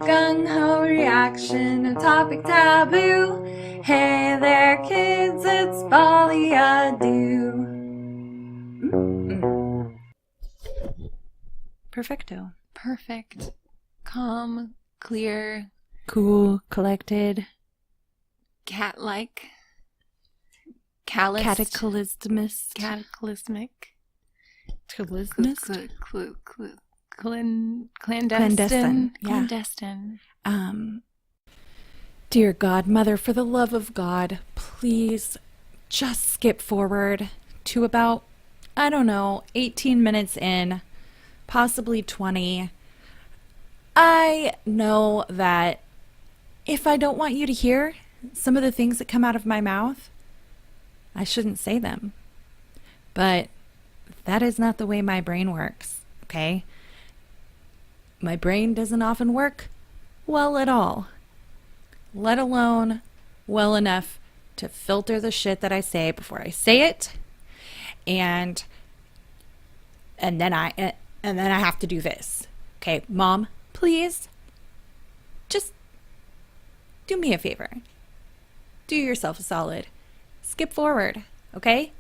Gung-ho reaction, a topic taboo. Hey there, kids, it's Folie. Perfecto. Perfect. Calm, clear, Cool, collected, cat-like, calloused, cataclysmist. cataclysmic, Cataclysmist? clandestine. Yeah. Clandestine. Dear God, Mother, for the love of God, please just skip forward to about, 18 minutes in, possibly 20. I know that if I don't want you to hear some of the things that come out of my mouth, I shouldn't say them. But that is not the way my brain works, okay? My brain doesn't often work well at all, let alone well enough to filter the shit that I say before I say it, and then I have to do this. Okay, Mom, please, just do me a favor. Do yourself a solid. Skip forward, okay?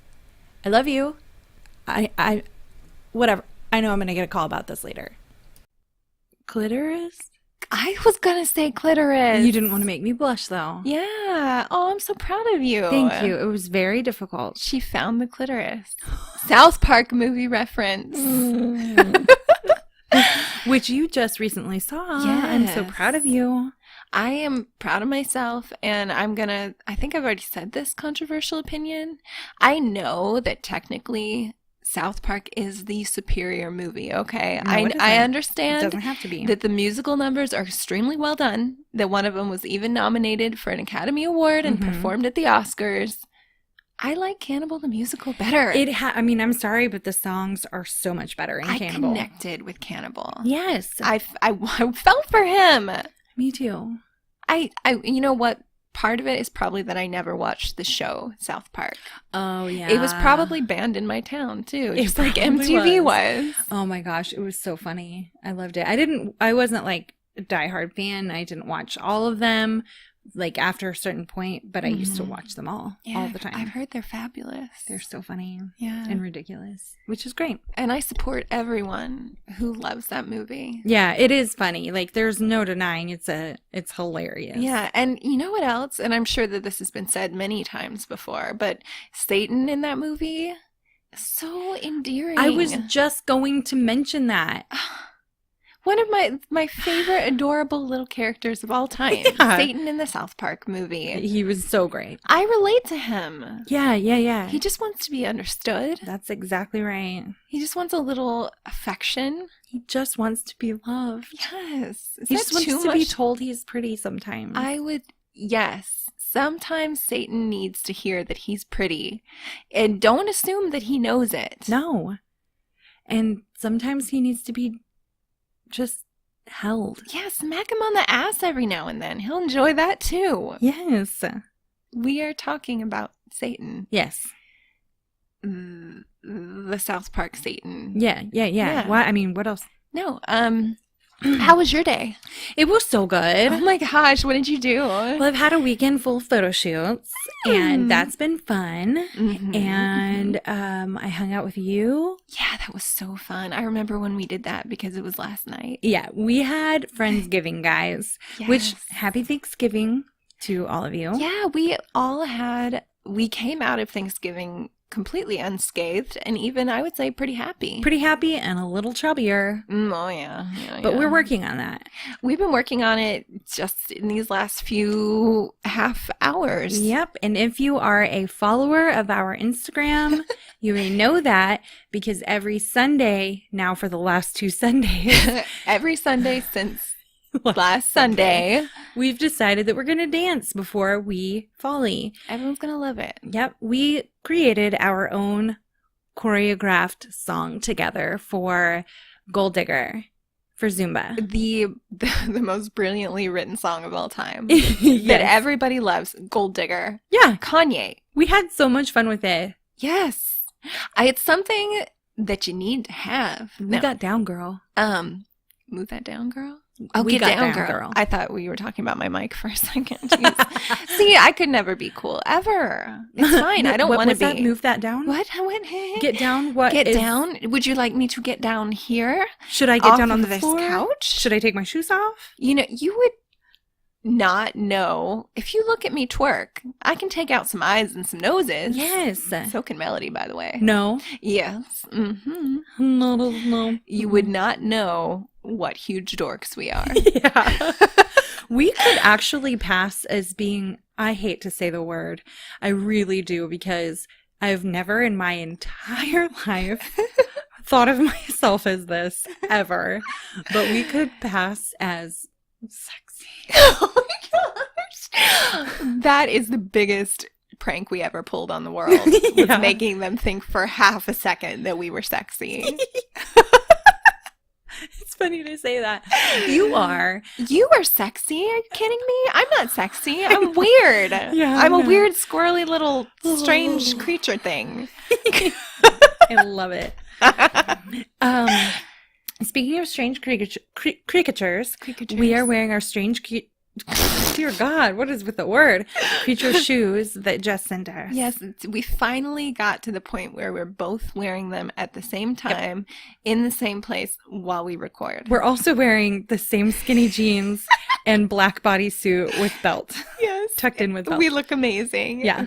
I love you. Whatever. I know I'm gonna get a call about this later. Clitoris? I was gonna say clitoris. You didn't want to make me blush, though. Yeah. Oh, I'm so proud of you. Thank you. It was very difficult. She found the clitoris. South Park movie reference. Which you just recently saw. Yes. I'm so proud of you. I am proud of myself, and I think I've already said this controversial opinion. I know that technically South Park is the superior movie, okay? No, I understand it doesn't have to be. That the musical numbers are extremely well done, that one of them was even nominated for an Academy Award and performed at the Oscars. I like Cannibal the Musical better. I'm sorry, but the songs are so much better in Cannibal. I connected with Cannibal. Yes. I felt for him. Me too. You know what? Part of it is probably that I never watched the show South Park. Oh, yeah. It was probably banned in my town, too. Just like MTV was. Oh, my gosh. It was so funny. I loved it. I wasn't like a diehard fan. I didn't watch all of them, like after a certain point, but I used to watch them all the time. I've heard they're fabulous. They're so funny and ridiculous, which is great. And I support everyone who loves that movie. Yeah, it is funny. Like, there's no denying it's hilarious. Yeah, and you know what else? And I'm sure that this has been said many times before, but Satan in that movie is so endearing. I was just going to mention that. One of my favorite adorable little characters of all time. Yeah. Satan in the South Park movie. He was so great. I relate to him. Yeah. He just wants to be understood. That's exactly right. He just wants a little affection. He just wants to be loved. Yes. He just wants to be told he's pretty sometimes. Yes. Sometimes Satan needs to hear that he's pretty. And don't assume that he knows it. No. And sometimes he needs to be just held. Yeah, smack him on the ass every now and then. He'll enjoy that too. Yes. We are talking about Satan. Yes. The South Park Satan. Yeah. What else? No, how was your day? It was so good. Oh my gosh, what did you do? Well, I've had a weekend full of photo shoots, and that's been fun. And I hung out with you. Yeah, that was so fun. I remember when we did that because it was last night. Yeah, we had Friendsgiving, guys. Yes. Which, happy Thanksgiving to all of you. Yeah, we came out of Thanksgiving completely unscathed, and even I would say pretty happy and a little chubbier. Oh yeah, but we're working on that. We've been working on it just in these last few half hours. Yep. And if you are a follower of our Instagram, you may know that, because every Sunday now for the last 2 Sundays every Sunday since last Sunday, we've decided that we're going to dance before we Folie. Everyone's going to love it. Yep. We created our own choreographed song together for Gold Digger for Zumba. The most brilliantly written song of all time. Yes. That everybody loves. Gold Digger. Yeah. Kanye. We had so much fun with it. Yes. It's something that you need to have. Move that down, girl. Move that down, girl? Oh, We get got down, down, girl. girl. I thought we were talking about my mic for a second. Jeez. See, I could never be cool, ever. It's fine. I don't What want to was that? be. Move that down. What? Get down. What? Get is- down? Would you like me to get down here? Should I get Off down on of the this floor? couch? Should I take my shoes off? You know, you would not know. If you look at me twerk, I can take out some eyes and some noses. Yes. So can Melody, by the way. No. Yes. Mm-hmm. No. You would not know what huge dorks we are. Yeah. We could actually pass as being, I hate to say the word, I really do, because I've never in my entire life thought of myself as this, ever. But we could pass as sexy. Oh my gosh. That is the biggest prank we ever pulled on the world. Yeah. Was making them think for half a second that we were sexy. It's funny to say that. You are. You are sexy? Are you kidding me? I'm not sexy. I'm weird. Yeah, I'm I a know. weird, squirrely little strange creature thing. I love it. Speaking of strange cricketures, we are wearing our strange dear God, what is with the word? Creature shoes that Jess sent us. Yes, we finally got to the point where we're both wearing them at the same time in the same place while we record. We're also wearing the same skinny jeans and black bodysuit with belt. Yes. Tucked in with belt. We look amazing. Yeah.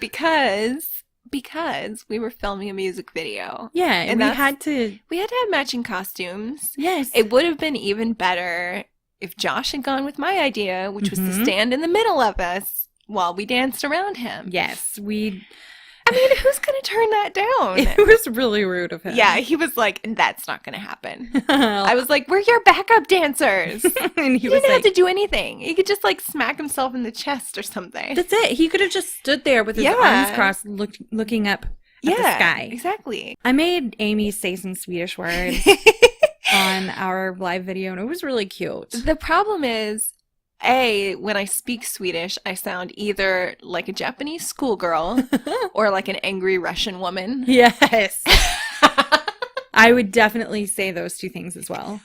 Because we were filming a music video. Yeah, And we that's- had to. We had to have matching costumes. Yes. It would have been even better if Josh had gone with my idea, which was to Mhm. stand in the middle of us while we danced around him. Yes, we. I mean, who's going to turn that down? It was really rude of him. Yeah, he was like, that's not going to happen. I was like, we're your backup dancers. and he He was didn't like, have to do anything. He could just like smack himself in the chest or something. "That's it." He could have just stood there with his Yeah. arms crossed, looking up at the sky. Exactly. I made Amy say some Swedish words on our live video, and it was really cute. The problem is, when I speak Swedish, I sound either like a Japanese schoolgirl or like an angry Russian woman. Yes. I would definitely say those two things as well.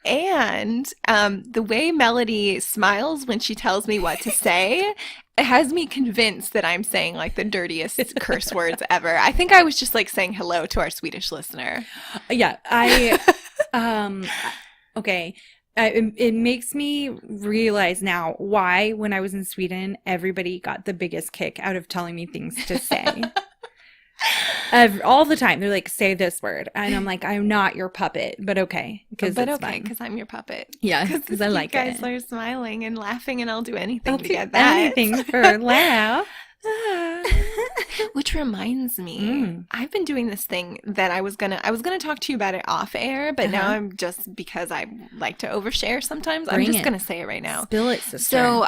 And the way Melody smiles when she tells me what to say, it has me convinced that I'm saying like the dirtiest curse words ever. I think I was just like saying hello to our Swedish listener. Yeah, okay. It makes me realize now why, when I was in Sweden, everybody got the biggest kick out of telling me things to say. All the time. They're like, say this word. And I'm like, I'm not your puppet, but okay. Because I'm your puppet. Yeah, because I like you guys it. are smiling and laughing, and I'll do anything I'll to do get that. anything for a laugh. Which reminds me, I've been doing this thing that I was gonna talk to you about it off air, but now I'm just, because I like to overshare sometimes, I'm Bring just it. gonna say it right now. Spill it, sister. So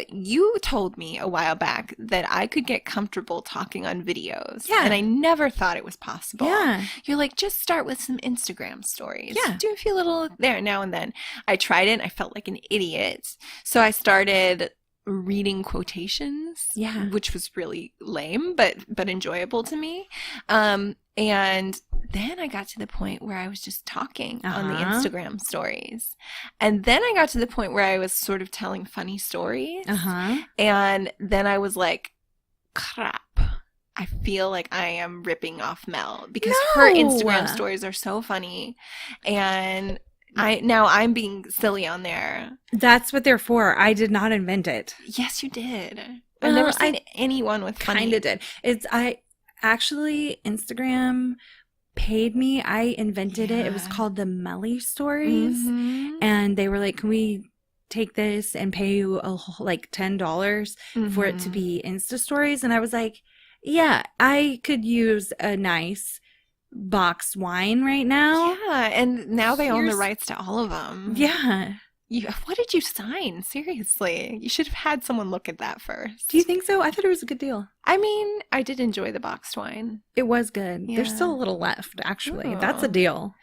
you told me a while back that I could get comfortable talking on videos. Yeah. And I never thought it was possible. Yeah. You're like, just start with some Instagram stories. Yeah. Do a few little there now and then. I tried it and I felt like an idiot. So I started reading quotations, Yeah. which was really lame, but enjoyable to me. And then I got to the point where I was just talking on the Instagram stories. And then I got to the point where I was sort of telling funny stories. And then I was like, crap. I feel like I am ripping off Mel because her No. Instagram stories are so funny. And I'm being silly on there. That's what they're for. I did not invent it. Yes, you did. I've Well, never seen anyone with funny. Kind of did. Instagram paid me. I invented it. It was Yeah. called the Melly Stories. Mhm. And they were like, can we take this and pay you like $10 for it to Mhm. be Insta stories? And I was like, yeah, I could use a nice boxed wine right now. Yeah, and now they own the Here's- rights to all of them. Yeah. What did you sign? Seriously. You should have had someone look at that first. Do you think so? I thought it was a good deal. I mean, I did enjoy the boxed wine. It was good. There's Yeah. still a little left, actually. That's a Oh. deal.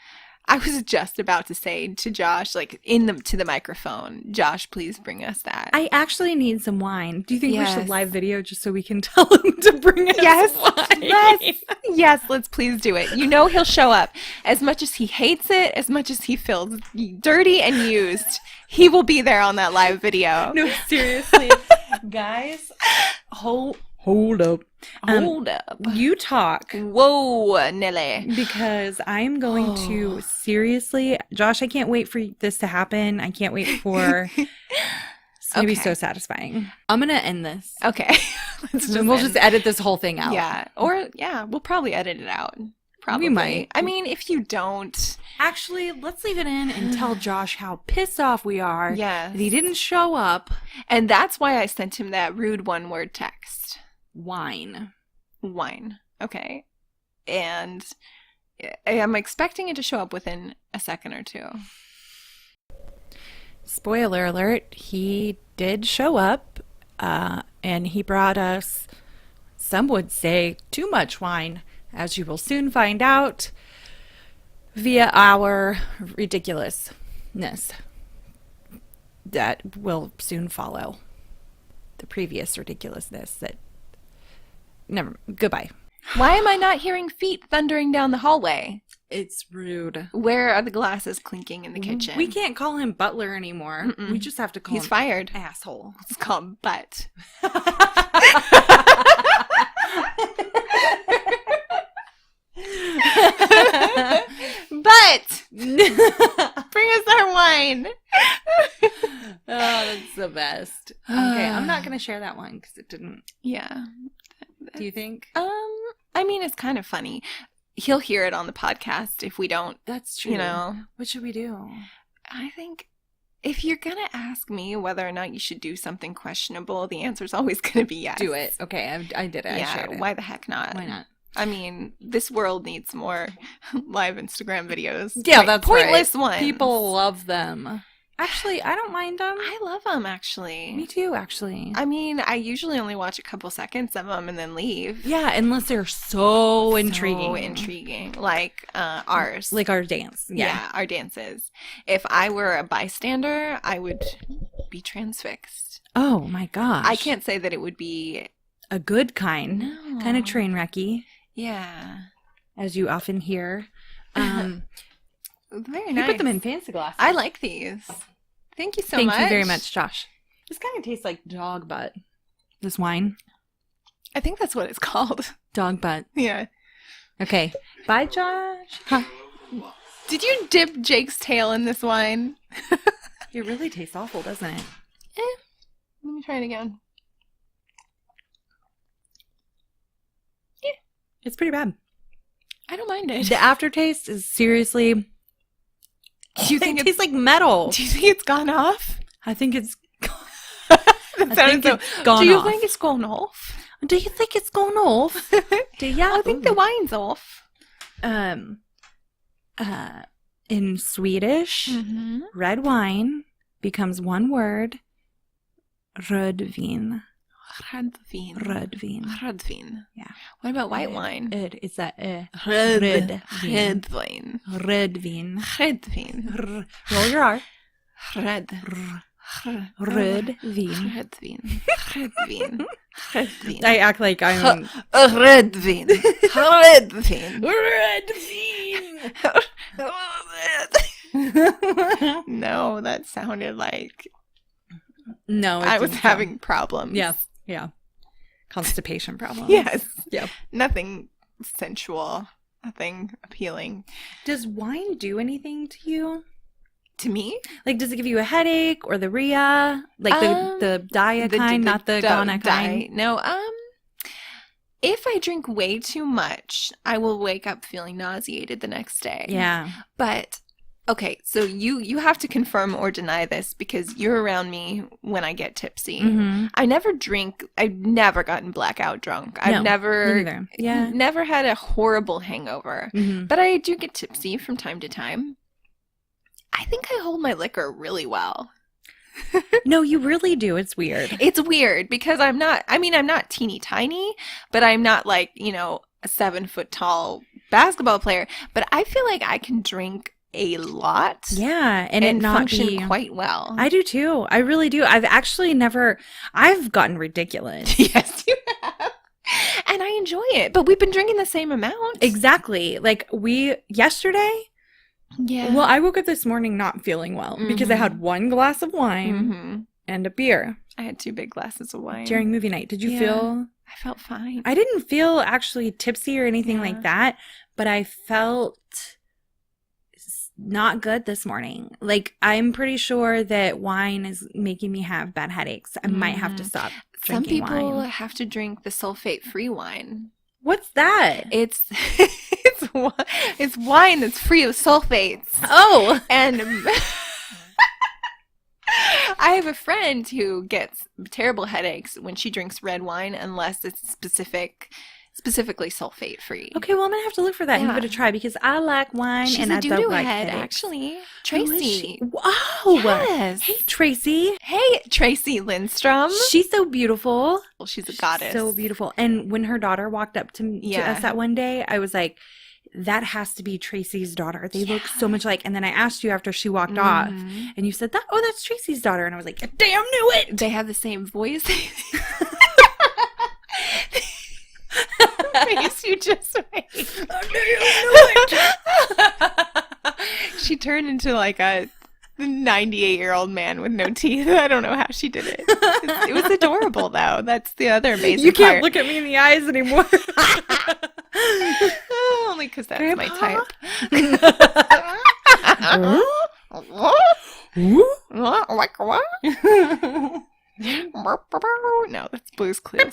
I was just about to say to Josh, like to the microphone, Josh, please bring us that. I actually need some wine. Do you think we should live video just so we can tell him to bring us wine? Yes, let's please do it. You know he'll show up. As much as he hates it, as much as he feels dirty and used, he will be there on that live video. No, seriously. Guys, hold up. Hold up. You talk. Whoa, Nelly. Because I am going to seriously, Josh, I can't wait for this to happen. I can't wait for it's going to be so satisfying. I'm going to end this. Okay. We'll just edit this whole thing out. Yeah. Or, we'll probably edit it out. Probably. We might. I mean, if you don't. Actually, let's leave it in and tell Josh how pissed off we are. Yes. That he didn't show up. And that's why I sent him that rude one-word text. Wine. Okay. And I'm expecting it to show up within a second or two. Spoiler alert, he did show up, and he brought us, some would say, too much wine, as you will soon find out via our ridiculousness that will soon follow the previous ridiculousness that goodbye. Why am I not hearing feet thundering down the hallway? It's rude. Where are the glasses clinking in the kitchen? We can't call him Butler anymore. Mm-mm. We just have to call him. He's fired. Asshole. Let's call him Butt. But bring us our wine. Oh, that's the best. Okay, I'm not gonna share that one because it didn't. Yeah. Do you think? I mean, it's kind of funny. He'll hear it on the podcast if we don't. That's true. You know, what should we do? I think if you're gonna ask me whether or not you should do something questionable, the answer's always gonna be yes. Do it. Okay, I did it. Yeah. I shared it. Why the heck not? Why not? I mean, this world needs more live Instagram videos. Yeah, that's pointless right. ones. People love them. Actually, I don't mind them. I love them, actually. Me too, actually. I mean, I usually only watch a couple seconds of them and then leave. Yeah, unless they're so intriguing. So intriguing. Like ours. Like our dance. Yeah, our dances. If I were a bystander, I would be transfixed. Oh, my gosh. I can't say that it would be... a good kind. No. Kind of train wrecky. Yeah. As you often hear. Very You nice. put them in fancy glasses. I like these. Thank you so much. Thank you very much, Josh. This kind of tastes like dog butt. This wine. I think that's what it's called. Dog butt. Yeah. Okay. Bye, Josh. Huh. Did you dip Jake's tail in this wine? It really tastes awful, doesn't it? Let me try it again. It's pretty bad. I don't mind it. The aftertaste is seriously... Do you think it tastes like metal? Do you think it's gone off? I think it's... It's gone Do you off. think it's gone off? Do you think it's gone off? Do ya? I think the wine's off. In Swedish, red wine becomes one word. Rödvin. Rödvin. Rödvin. Rödvin. Yeah. What about white wine? It's that Rödvin. Rödvin. Rödvin. Rödvin. Roll your R. Rödvin. Rödvin. Rödvin. Rödvin. Rödvin. I act like I'm... Rödvin. Rödvin. Rödvin. No, that sounded like... No, I was having problems. Yeah. Constipation problems. Yes. Yeah. Nothing sensual. Nothing appealing. Does wine do anything to you? To me? Like, does it give you a headache or the Rhea? Like the Dia kind, not the Ghana kind? No, if I drink way too much, I will wake up feeling nauseated the next day. Yeah. But... okay, so you have to confirm or deny this because you're around me when I get tipsy. Mm-hmm. I never drink. I've never gotten blackout drunk. I've never had a horrible hangover. Mm-hmm. But I do get tipsy from time to time. I think I hold my liquor really well. No, you really do. It's weird. It's weird because I'm not teeny tiny, but I'm not like, a 7 foot tall basketball player. But I feel like I can drink a lot. Yeah, and it not function be quite well. I do too. I really do. I've gotten ridiculous. Yes, you have. And I enjoy it. But we've been drinking the same amount. Exactly. Like yesterday. Yeah. Well, I woke up this morning not feeling well because I had 1 glass of wine and a beer. I had 2 big glasses of wine. During movie night. Did you feel? I felt fine. I didn't feel actually tipsy or anything like that, but I felt not good this morning. Like, I'm pretty sure that wine is making me have bad headaches. I might have to stop drinking wine. Some people have to drink the sulfate-free wine. What's that? It's wine that's free of sulfates. Oh. And I have a friend who gets terrible headaches when she drinks red wine unless it's specifically sulfate free. Okay, well, I'm gonna have to look for that and give it a try because I like wine. She's and a I doo-doo don't like head, headaches. actually. Tracy. Oh, yes. Hey, Tracy. Hey, Tracy Lindstrom. She's so beautiful. Well, she's a goddess. So beautiful. And when her daughter walked up to us that one day, I was like, that has to be Tracy's daughter. They look so much alike. And then I asked you after she walked off, and you said, that's Tracy's daughter. And I was like, damn, knew it. They have the same voice. Face you just made. She turned into like a 98-year-old man with no teeth. I don't know how she did it. It was adorable, though. That's the other amazing You can't part. look at me in the eyes anymore. Only because that's my type. Like what? No, that's Blue's Clues.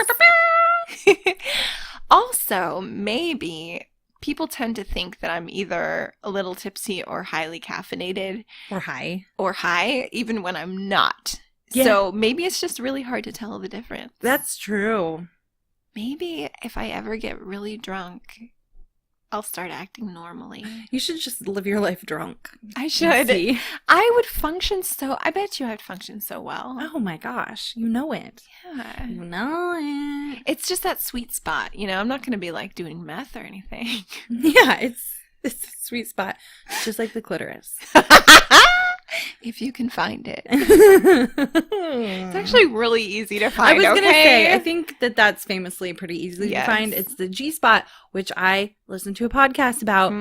Also, maybe people tend to think that I'm either a little tipsy or highly caffeinated. Or high, even when I'm not. Yeah. So maybe it's just really hard to tell the difference. That's true. Maybe if I ever get really drunk, I'll start acting normally. You should just live your life drunk. I should. See? I bet you I'd function so well. Oh my gosh. You know it. Yeah. You know it. It's just that sweet spot. I'm not going to be like doing meth or anything. Yeah, it's a sweet spot. Just like the clitoris. If you can find it. It's actually really easy to find. I was going to say, I think that's famously pretty easy to find. It's the G spot, which I listened to a podcast about,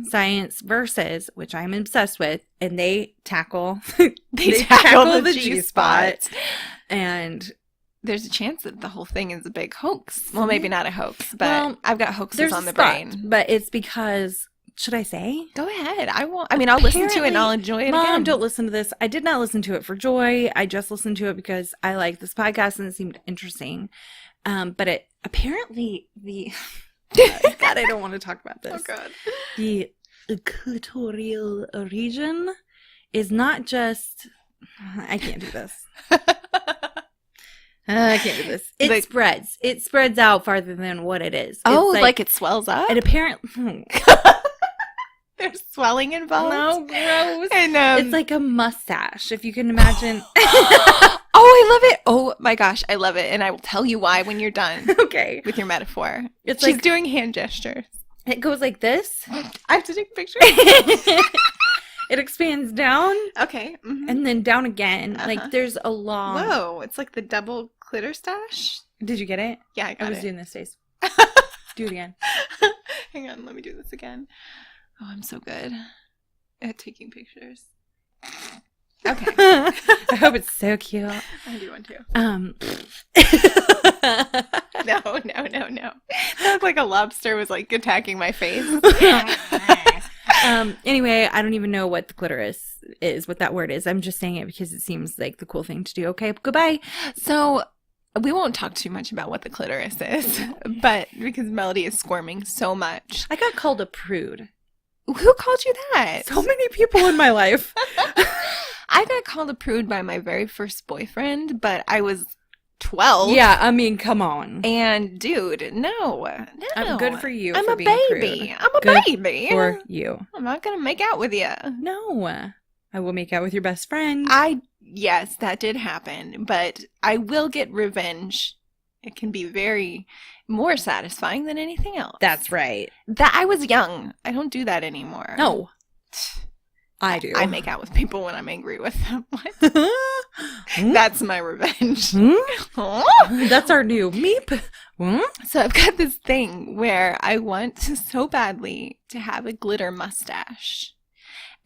Science Versus, which I'm obsessed with, and they tackle the G spot. And there's a chance that the whole thing is a big hook. Well, maybe not a hoax, but I've got hoaxes on the brain. But it's because... Should I say? Go ahead. I'll listen to it and I'll enjoy it. Mom, again. don't listen to this. I did not listen to it for joy. I just listened to it because I like this podcast and it seemed interesting. But it apparently God, I don't want to talk about this. Oh God. The clitoral region is not just. I can't do this. I can't do this. It spreads. It spreads out farther than what it is. Oh, like it swells up? It apparently. There's swelling involved. No, gross. And it's like a mustache, if you can imagine. Oh, I love it. Oh my gosh, I love it. And I will tell you why when you're done. Okay. With your metaphor. She's like doing hand gestures. It goes like this. I have to take a picture. It expands down. Okay. And then down again. Like there's a long. Whoa, it's like the double clitter stash. Did you get it? Yeah, I got it. I was doing this face. Do it again. Hang on, let me do this again. Oh, I'm so good at taking pictures. Okay. I hope it's so cute. I do one too. No. That looked like a lobster was like attacking my face. Anyway, I don't even know what the clitoris is, what that word is. I'm just saying it because it seems like the cool thing to do. Okay, goodbye. So we won't talk too much about what the clitoris is, but because Melody is squirming so much. I got called a prude. Who called you that? So many people in my life. I got called a prude by my very first boyfriend, but I was 12. Yeah, I mean, come on. And dude, no. I'm good for you. I'm for a being baby. A I'm a good baby. For you. I'm not gonna make out with you. No. I will make out with your best friend. Yes, that did happen, but I will get revenge. It can be very more satisfying than anything else. That's right. That I was young. I don't do that anymore. No. I do. I make out with people when I'm angry with them. What? That's my revenge. That's our new meep. So I've got this thing where I want so badly to have a glitter mustache.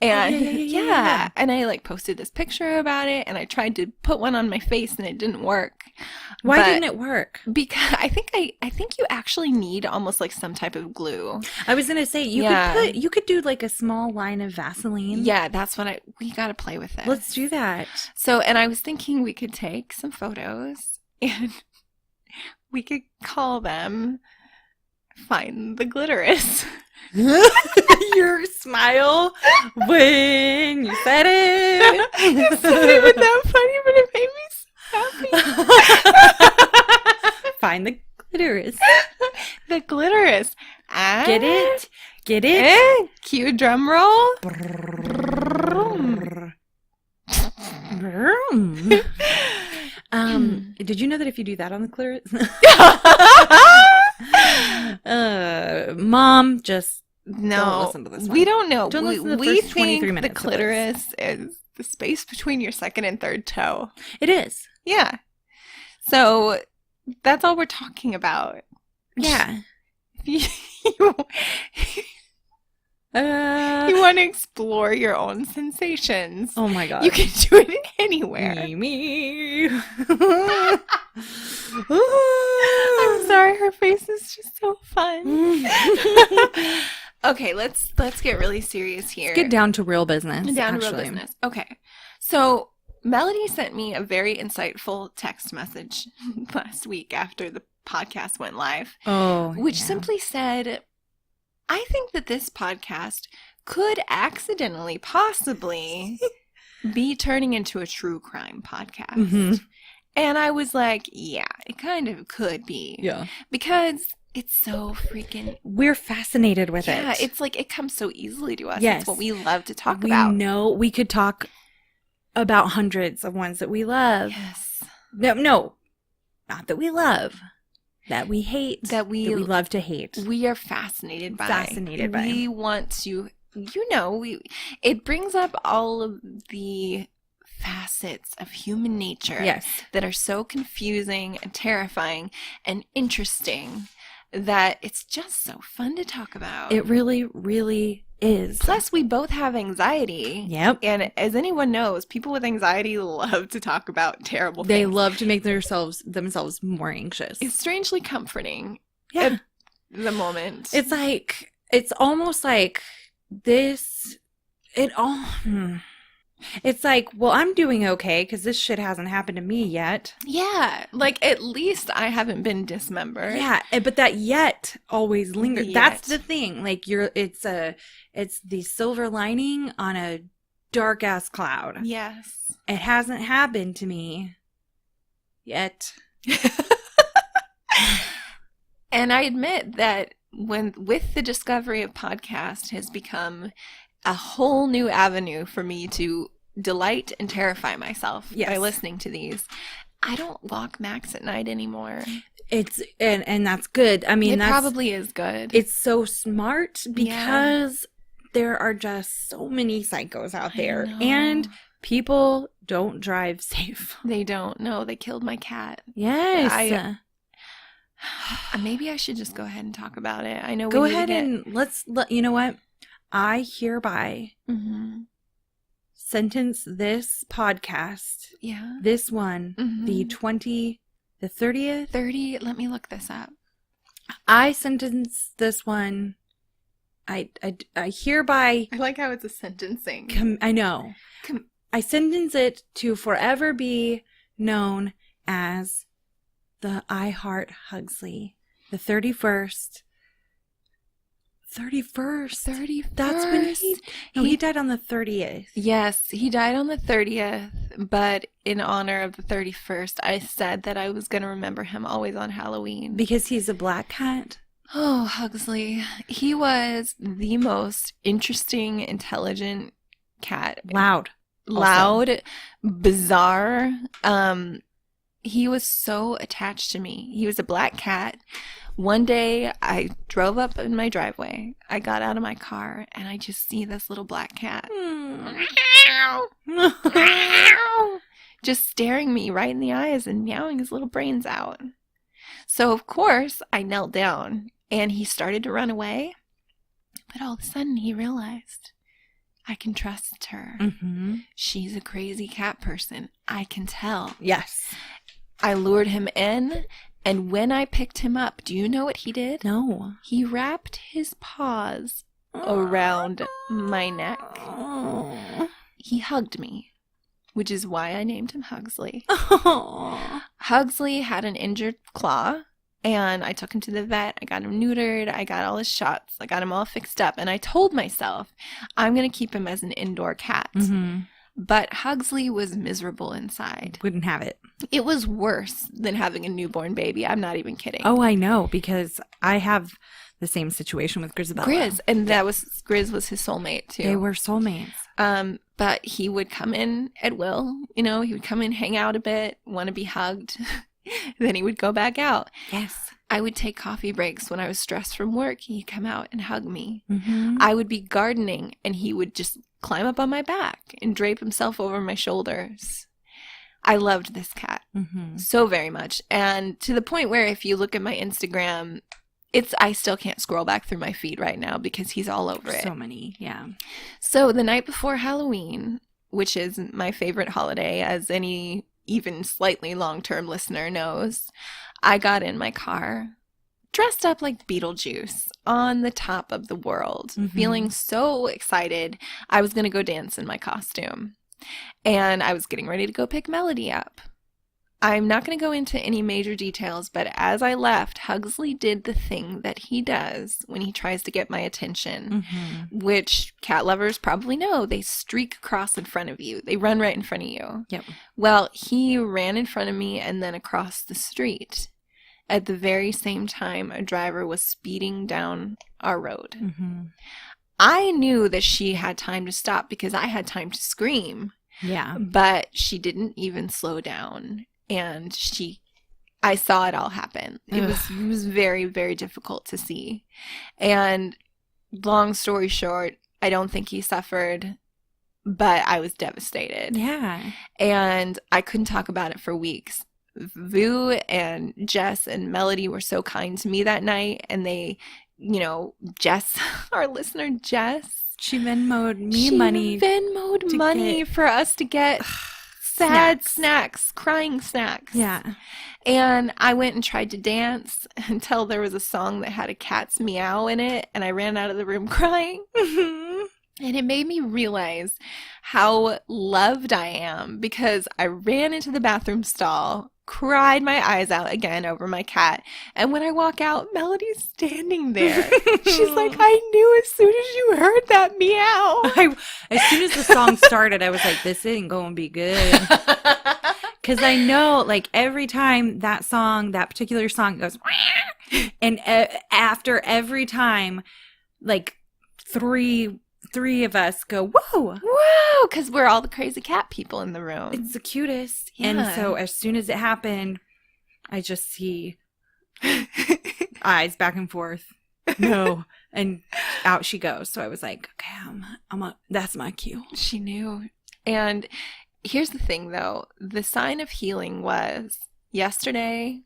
And yeah. And I like posted this picture about it, and I tried to put one on my face and it didn't work. Why didn't it work? Because I think you actually need almost like some type of glue. I was gonna say you could do like a small line of Vaseline. Yeah, that's what we gotta play with it. Let's do that. So, and I was thinking we could take some photos and we could call them Find the Glitterous. Your smile when you said it. It's not even that funny, but it made me so happy. Find the glitterous. The glitterous. Get it? Get it? Cue drum roll. Did you know that if you do that on the clitoris? Mom, just don't listen to this one. We don't know. Don't listen to the we first 23 think minutes the clitoris is the space between your second and third toe. It is. Yeah. So that's all we're talking about. Yeah. You want to explore your own sensations. Oh my god. You can do it anywhere. Me. I'm sorry, her face is just so fun. Okay, let's get really serious here. Let's get down to real business. Down to real business. Okay. So Melody sent me a very insightful text message last week after the podcast went live. Which simply said, I think that this podcast could accidentally, possibly, be turning into a true crime podcast. Mm-hmm. And I was like, yeah, it kind of could be. Yeah. Because it's so freaking... We're fascinated with it. Yeah, it's like it comes so easily to us. Yes. It's what we love to talk about. We know we could talk about hundreds of ones that we love. Yes. No, not that we love. That we hate. That we love to hate. We are fascinated by. We want to, it brings up all of the facets of human nature that are so confusing and terrifying and interesting that it's just so fun to talk about. It really, really is. Plus, we both have anxiety. Yep. And as anyone knows, people with anxiety love to talk about terrible things. They love to make themselves more anxious. It's strangely comforting. Yeah. At the moment. It's like, it's almost like this, it's like, well, I'm doing okay because this shit hasn't happened to me yet. Yeah. Like, at least I haven't been dismembered. Yeah. But that yet always lingers. That's the thing. Like, it's the silver lining on a dark ass cloud. Yes. It hasn't happened to me yet. And I admit that with the discovery of podcast has become a whole new avenue for me to delight and terrify myself by listening to these. I don't walk Max at night anymore. It's and that's good. I mean, it probably is good. It's so smart because there are just so many psychos out there, and people don't drive safe. They don't. No, they killed my cat. Yes. Maybe I should just go ahead and talk about it. I know. Go ahead and you know what? I hereby sentence this podcast. Yeah. This one, the 30th. 30. Let me look this up. I sentence this one. I hereby. I like how it's a sentencing. I know. I sentence it to forever be known as the I Heart Hugsley. The 31st. 31st. That's when he died on the 30th. Yes, he died on the 30th, but in honor of the 31st, I said that I was going to remember him always on Halloween. Because he's a black cat? Oh, Hugsley. He was the most interesting, intelligent cat. Loud, bizarre. He was so attached to me. He was a black cat One day I drove up in my driveway. I got out of my car and I just see this little black cat. Just staring me right in the eyes and meowing his little brains out. So, of course, I knelt down and he started to run away. But all of a sudden he realized I can trust her. Mm-hmm. She's a crazy cat person. I can tell. Yes. I lured him in, and when I picked him up, do you know what he did? No. He wrapped his paws around my neck. He hugged me, which is why I named him Hugsley. Hugsley had an injured claw, and I took him to the vet. I got him neutered. I got all his shots. I got him all fixed up, and I told myself, I'm going to keep him as an indoor cat. Mm-hmm. But Hugsley was miserable inside. Wouldn't have it. It was worse than having a newborn baby. I'm not even kidding. Oh, I know, because I have the same situation with Grisabella. Grizz, and Grizz was his soulmate too. They were soulmates. But he would come in at will. You know, he would come in, hang out a bit, want to be hugged. Then he would go back out. Yes. I would take coffee breaks when I was stressed from work. He'd come out and hug me. Mm-hmm. I would be gardening, and he would just climb up on my back and drape himself over my shoulders. I loved this cat so very much. And to the point where if you look at my Instagram, I still can't scroll back through my feed right now because he's all over it. So many, yeah. So the night before Halloween, which is my favorite holiday, as any even slightly long-term listener knows, I got in my car, dressed up like Beetlejuice on the top of the world, feeling so excited. I was going to go dance in my costume, and I was getting ready to go pick Melody up. I'm not going to go into any major details, but as I left, Hugsley did the thing that he does when he tries to get my attention, which cat lovers probably know. They streak across in front of you. They run right in front of you. Yep. Well, he ran in front of me and then across the street. At the very same time, a driver was speeding down our road. I knew that she had time to stop because I had time to scream. Yeah. But she didn't even slow down. And I saw it all happen. It was very, very difficult to see. And long story short, I don't think he suffered, but I was devastated. Yeah. And I couldn't talk about it for weeks. Vu and Jess and Melody were so kind to me that night. And they, Jess, our listener, Jess. She Venmo'd me money. Venmo'd money for us to get sad snacks, crying snacks. Yeah. And I went and tried to dance until there was a song that had a cat's meow in it, and I ran out of the room crying. And it made me realize how loved I am because I ran into the bathroom stall, cried my eyes out again over my cat, and when I walk out, Melody's standing there. She's like, I knew as soon as you heard that meow. As soon as the song started, I was like, this ain't going to be good. Because I know, like, every time that particular song goes, and after every time, like, three of us go, whoa, because we're all the crazy cat people in the room. it's the cutest. Yeah. And so as soon as it happened, I just see eyes back and forth. No. And out she goes. So I was like, okay, that's my cue. She knew. And here's the thing, though. The sign of healing was yesterday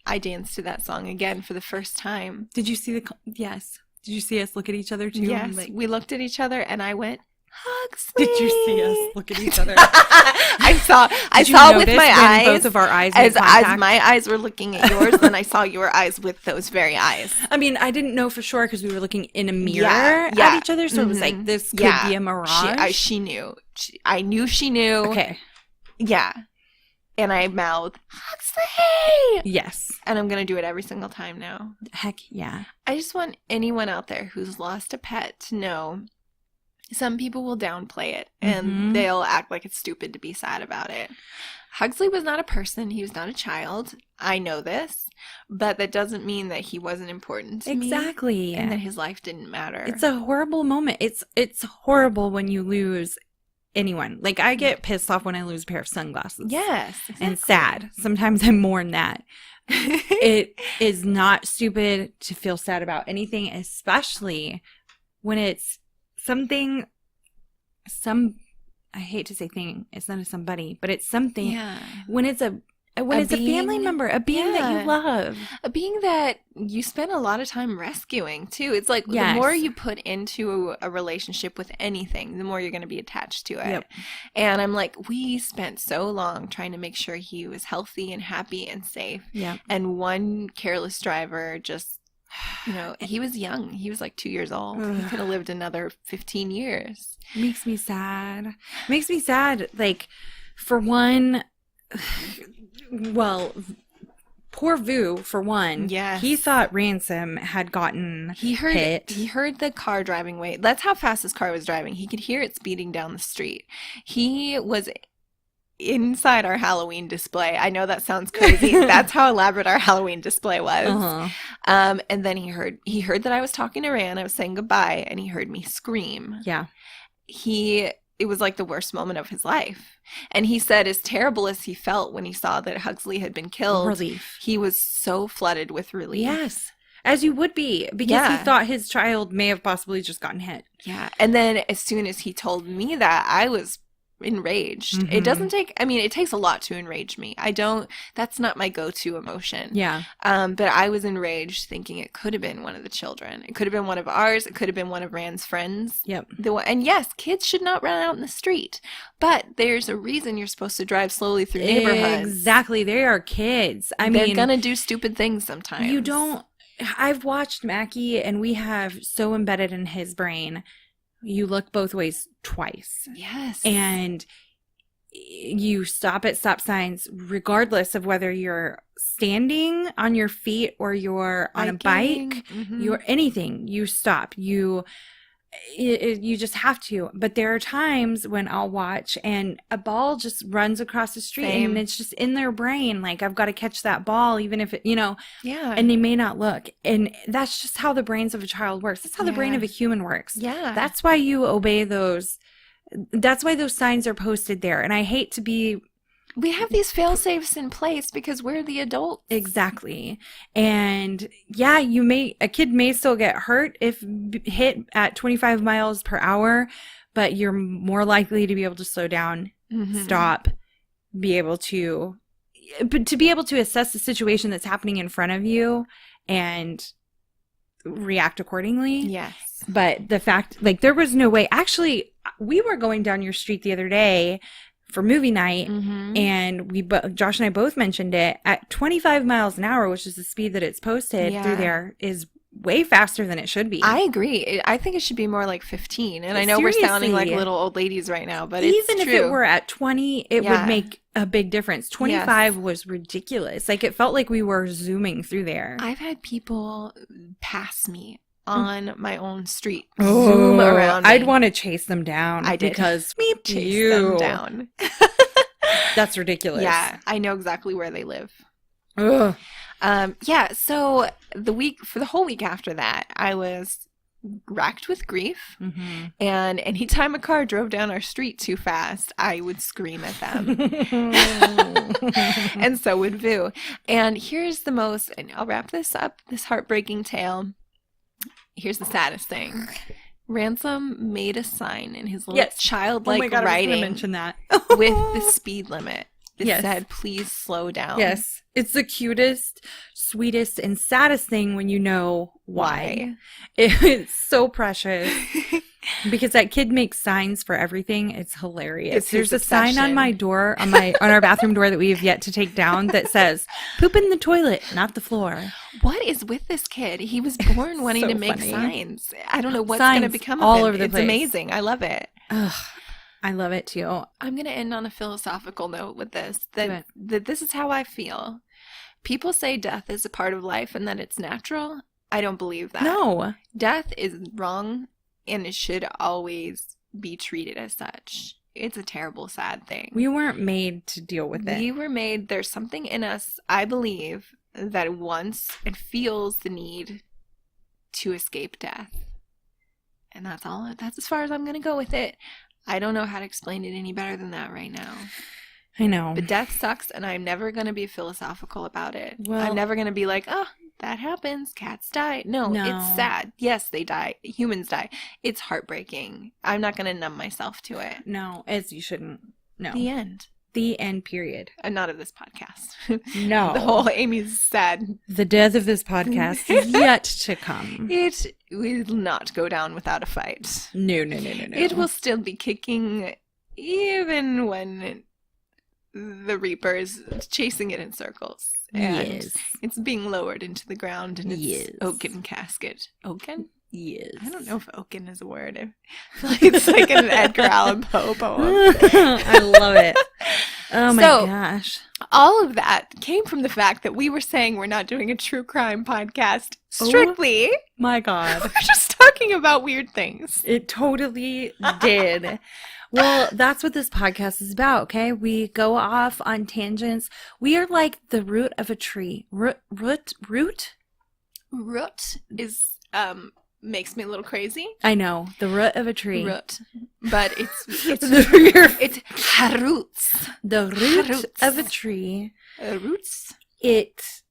I danced to that song again for the first time. Did you see yes. Did you see us look at each other too? Yes. We looked at each other and I went, Hugsley. Did you see us look at each other? I saw with my eyes. Both of our eyes as my eyes were looking at yours, then I saw your eyes with those very eyes. I mean, I didn't know for sure because we were looking in a mirror at each other, so it was like, this could be a mirage. She knew. I knew she knew. Okay. Yeah. And I mouthed, Hugsley! Yes. And I'm going to do it every single time now. Heck yeah. I just want anyone out there who's lost a pet to know some people will downplay it and they'll act like it's stupid to be sad about it. Hugsley was not a person. He was not a child. I know this. But that doesn't mean that he wasn't important to me. Exactly. And that his life didn't matter. It's a horrible moment. It's horrible when you lose anyone. Like, I get pissed off when I lose a pair of sunglasses. Yes. Exactly. And sad. Sometimes I mourn that. It is not stupid to feel sad about anything, especially when it's something, I hate to say thing, it's not a somebody, but it's something. Yeah. When it's a family member, a being that you love. A being that you spend a lot of time rescuing, too. It's like Yes. the more you put into a relationship with anything, the more you're going to be attached to it. Yep. And I'm like, we spent so long trying to make sure he was healthy and happy and safe. Yeah. And one careless driver just, he was young. He was like 2 years old. He could have lived another 15 years. Makes me sad. Makes me sad. Like, for one... Well, poor Vu, for one. Yes. He thought Ransom had gotten hit. He heard the car driving away. That's how fast his car was driving. He could hear it speeding down the street. He was inside our Halloween display. I know that sounds crazy. That's how elaborate our Halloween display was. Uh-huh. And then he heard that I was talking to Rand. I was saying goodbye, and he heard me scream. Yeah. It was like the worst moment of his life. And he said, as terrible as he felt when he saw that Hugsley had been killed, Relief. He was so flooded with relief. Yes. As you would be, because he thought his child may have possibly just gotten hit. Yeah. And then as soon as he told me that, I was enraged. Mm-hmm. It doesn't take, it takes a lot to enrage me. That's not my go-to emotion. Yeah. But I was enraged thinking it could have been one of the children. It could have been one of ours. It could have been one of Rand's friends. Yep. And yes, kids should not run out in the street, but there's a reason you're supposed to drive slowly through neighborhoods. Exactly. They are kids. They're going to do stupid things sometimes. I've watched Mackie, and we have so embedded in his brain, you look both ways twice. Yes. And you stop at stop signs regardless of whether you're standing on your feet or you're on a bike. Mm-hmm. You're anything. You stop. You just have to. But there are times when I'll watch and a ball just runs across the street. Same. And it's just in their brain, like, I've got to catch that ball, even if it, Yeah. and they may not look. And that's just how the brains of a child works. That's how the brain of a human works. Yeah. That's why you obey those. That's why those signs are posted there. And I hate to be... We have these fail-safes in place because we're the adults. Exactly. And yeah, a kid may still get hurt if hit at 25 miles per hour, but you're more likely to be able to slow down, stop, be able to assess the situation that's happening in front of you and react accordingly. Yes. But the fact, like, there was no way. Actually, we were going down your street the other day for movie night, and Josh and I both mentioned it, at 25 miles an hour, which is the speed that it's posted through there, is way faster than it should be. I agree. I think it should be more like 15. And I know we're sounding like little old ladies right now, but it's even true. If it were at 20, it would make a big difference. 25 was ridiculous. Like, it felt like we were zooming through there. I've had people pass me on my own street, zoom around me. I'd want to chase them down. I did. Because chase them down. That's ridiculous. Yeah, I know exactly where they live. Ugh. So for the whole week after that, I was racked with grief. Mm-hmm. And anytime a car drove down our street too fast, I would scream at them. And so would Vu. And here's and I'll wrap this up, this heartbreaking tale. Here's the saddest thing. Ransom made a sign in his little childlike writing, I mention that. with the speed limit. It said, please slow down. Yes. It's the cutest, sweetest, and saddest thing when you know why. It's so precious. Because that kid makes signs for everything. It's hilarious. There's a sign on my door, on our bathroom door that we have yet to take down that says, poop in the toilet, not the floor. What is with this kid? He was born wanting to make signs. I don't know what's going to become all of him. Over the place. It's amazing. I love it. Ugh. I love it too. I'm going to end on a philosophical note with this, that this is how I feel. People say death is a part of life and that it's natural. I don't believe that. No. Death is wrong and it should always be treated as such. It's a terrible, sad thing. We weren't made to deal with it. We were made, there's something in us, I believe, that wants and feels the need to escape death. And that's as far as I'm going to go with it. I don't know how to explain it any better than that right now. I know. But death sucks, and I'm never going to be philosophical about it. Well, I'm never going to be like, oh, that happens. Cats die. No, it's sad. Yes, they die. Humans die. It's heartbreaking. I'm not going to numb myself to it. No, as you shouldn't. No. The end. The end, period. And not of this podcast. No. The whole Amy's sad. The death of this podcast is yet to come. It will not go down without a fight. No. It will still be kicking even when the Reaper is chasing it in circles. And it's being lowered into the ground in its oaken casket. Oaken? Yes. I don't know if oaken is a word. I feel like it's like an Edgar Allan Poe poem. I love it. Oh my gosh. All of that came from the fact that we were saying we're not doing a true crime podcast strictly. Oh my God. We're just talking about weird things. It totally did. Well, that's what this podcast is about, okay? We go off on tangents. We are like the root of a tree. Root? Root is, makes me a little crazy. I know. The root of a tree. Root. But it's roots. The root of a tree. Roots. It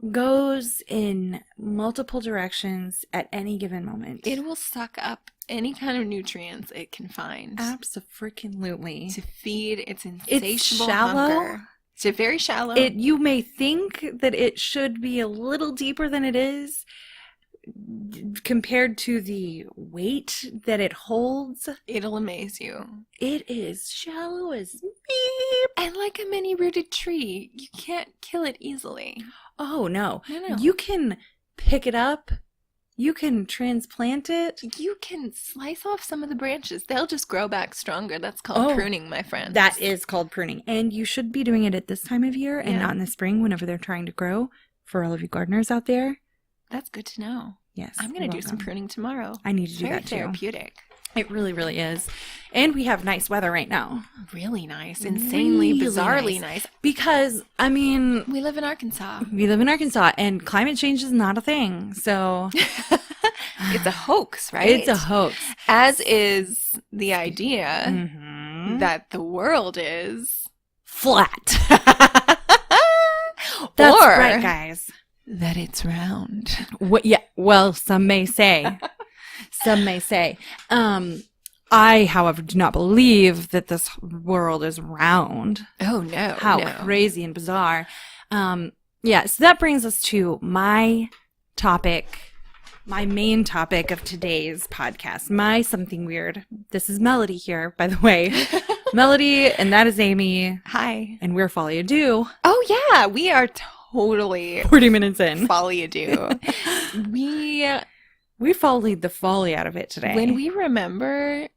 goes in multiple directions at any given moment. It will suck up any kind of nutrients it can find. Abso-freaking-lutely. To feed its insatiable it's shallow. hunger. It's very shallow. You may think that it should be a little deeper than it is compared to the weight that it holds. It'll amaze you. It is shallow as beep. And like a mini rooted tree, you can't kill it easily. Oh, no. No. You can pick it up. You can transplant it. You can slice off some of the branches. They'll just grow back stronger. That's called pruning, my friend. That is called pruning. And you should be doing it at this time of year and not in the spring whenever they're trying to grow. For all of you gardeners out there. That's good to know. Yes. I'm going to do some pruning tomorrow. I need to do that too. too. Therapeutic. It really, really is. And we have nice weather right now. Really nice. Insanely, really bizarrely nice. Because, I mean... We live in Arkansas. And climate change is not a thing. So... It's a hoax, right? It's a hoax. As is the idea that the world is... flat. That's right, guys. That it's round. Well, some may say. Some may say. I, however, do not believe that this world is round. Oh, no. How crazy and bizarre. So that brings us to my main topic of today's podcast. My something weird. This is Melody here, by the way. Melody, and that is Amy. Hi. And we're Folie Do. Oh, yeah. We are totally 40 minutes in. Folie Do. We folied the folly out of it today. When we remember,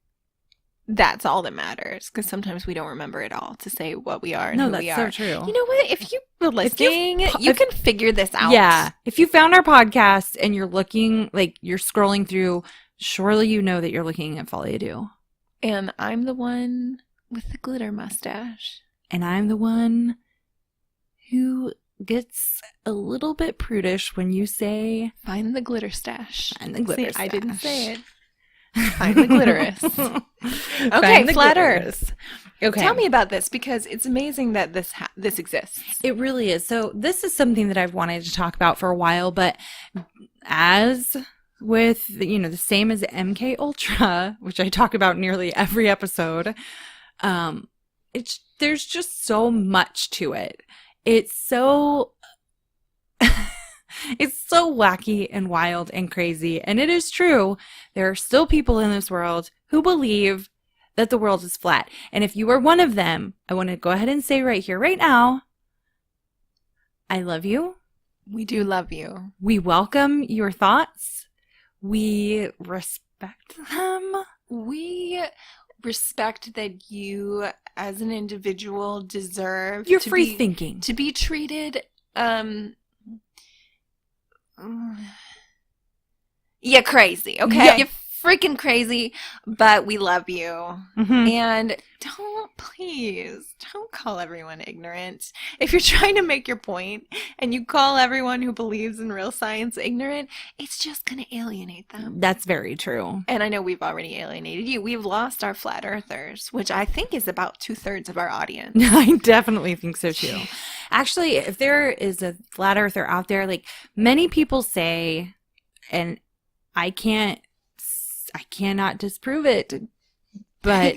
that's all that matters. Because sometimes we don't remember it all to say what we are and who we are. No, that's so true. You know what? If you were listening, you can figure this out. Yeah. If you found our podcast and you're looking, like you're scrolling through, surely you know that you're looking at Folie Do. And I'm the one with the glitter mustache. And I'm the one who gets a little bit prudish when you say find the glitter stash. Find the glitter stash. I didn't say it. Find the glitterous. Okay, flat Earth. Okay. Tell me about this, because it's amazing that this exists. It really is. So this is something that I've wanted to talk about for a while, but as with, the same as MK Ultra, which I talk about nearly every episode, there's just so much to it. It's so wacky and wild and crazy. And it is true. There are still people in this world who believe that the world is flat. And if you are one of them, I want to go ahead and say right here, right now, I love you. We do love you. We welcome your thoughts. We respect them. We respect that you as an individual deserve your free thinking to be treated crazy, okay? Yeah, freaking crazy, but we love you. Mm-hmm. And please don't call everyone ignorant. If you're trying to make your point and you call everyone who believes in real science ignorant, it's just going to alienate them. That's very true. And I know we've already alienated you. We've lost our flat earthers, which I think is about 2/3 of our audience. I definitely think so too. Actually, if there is a flat earther out there, like many people say, and I cannot disprove it, but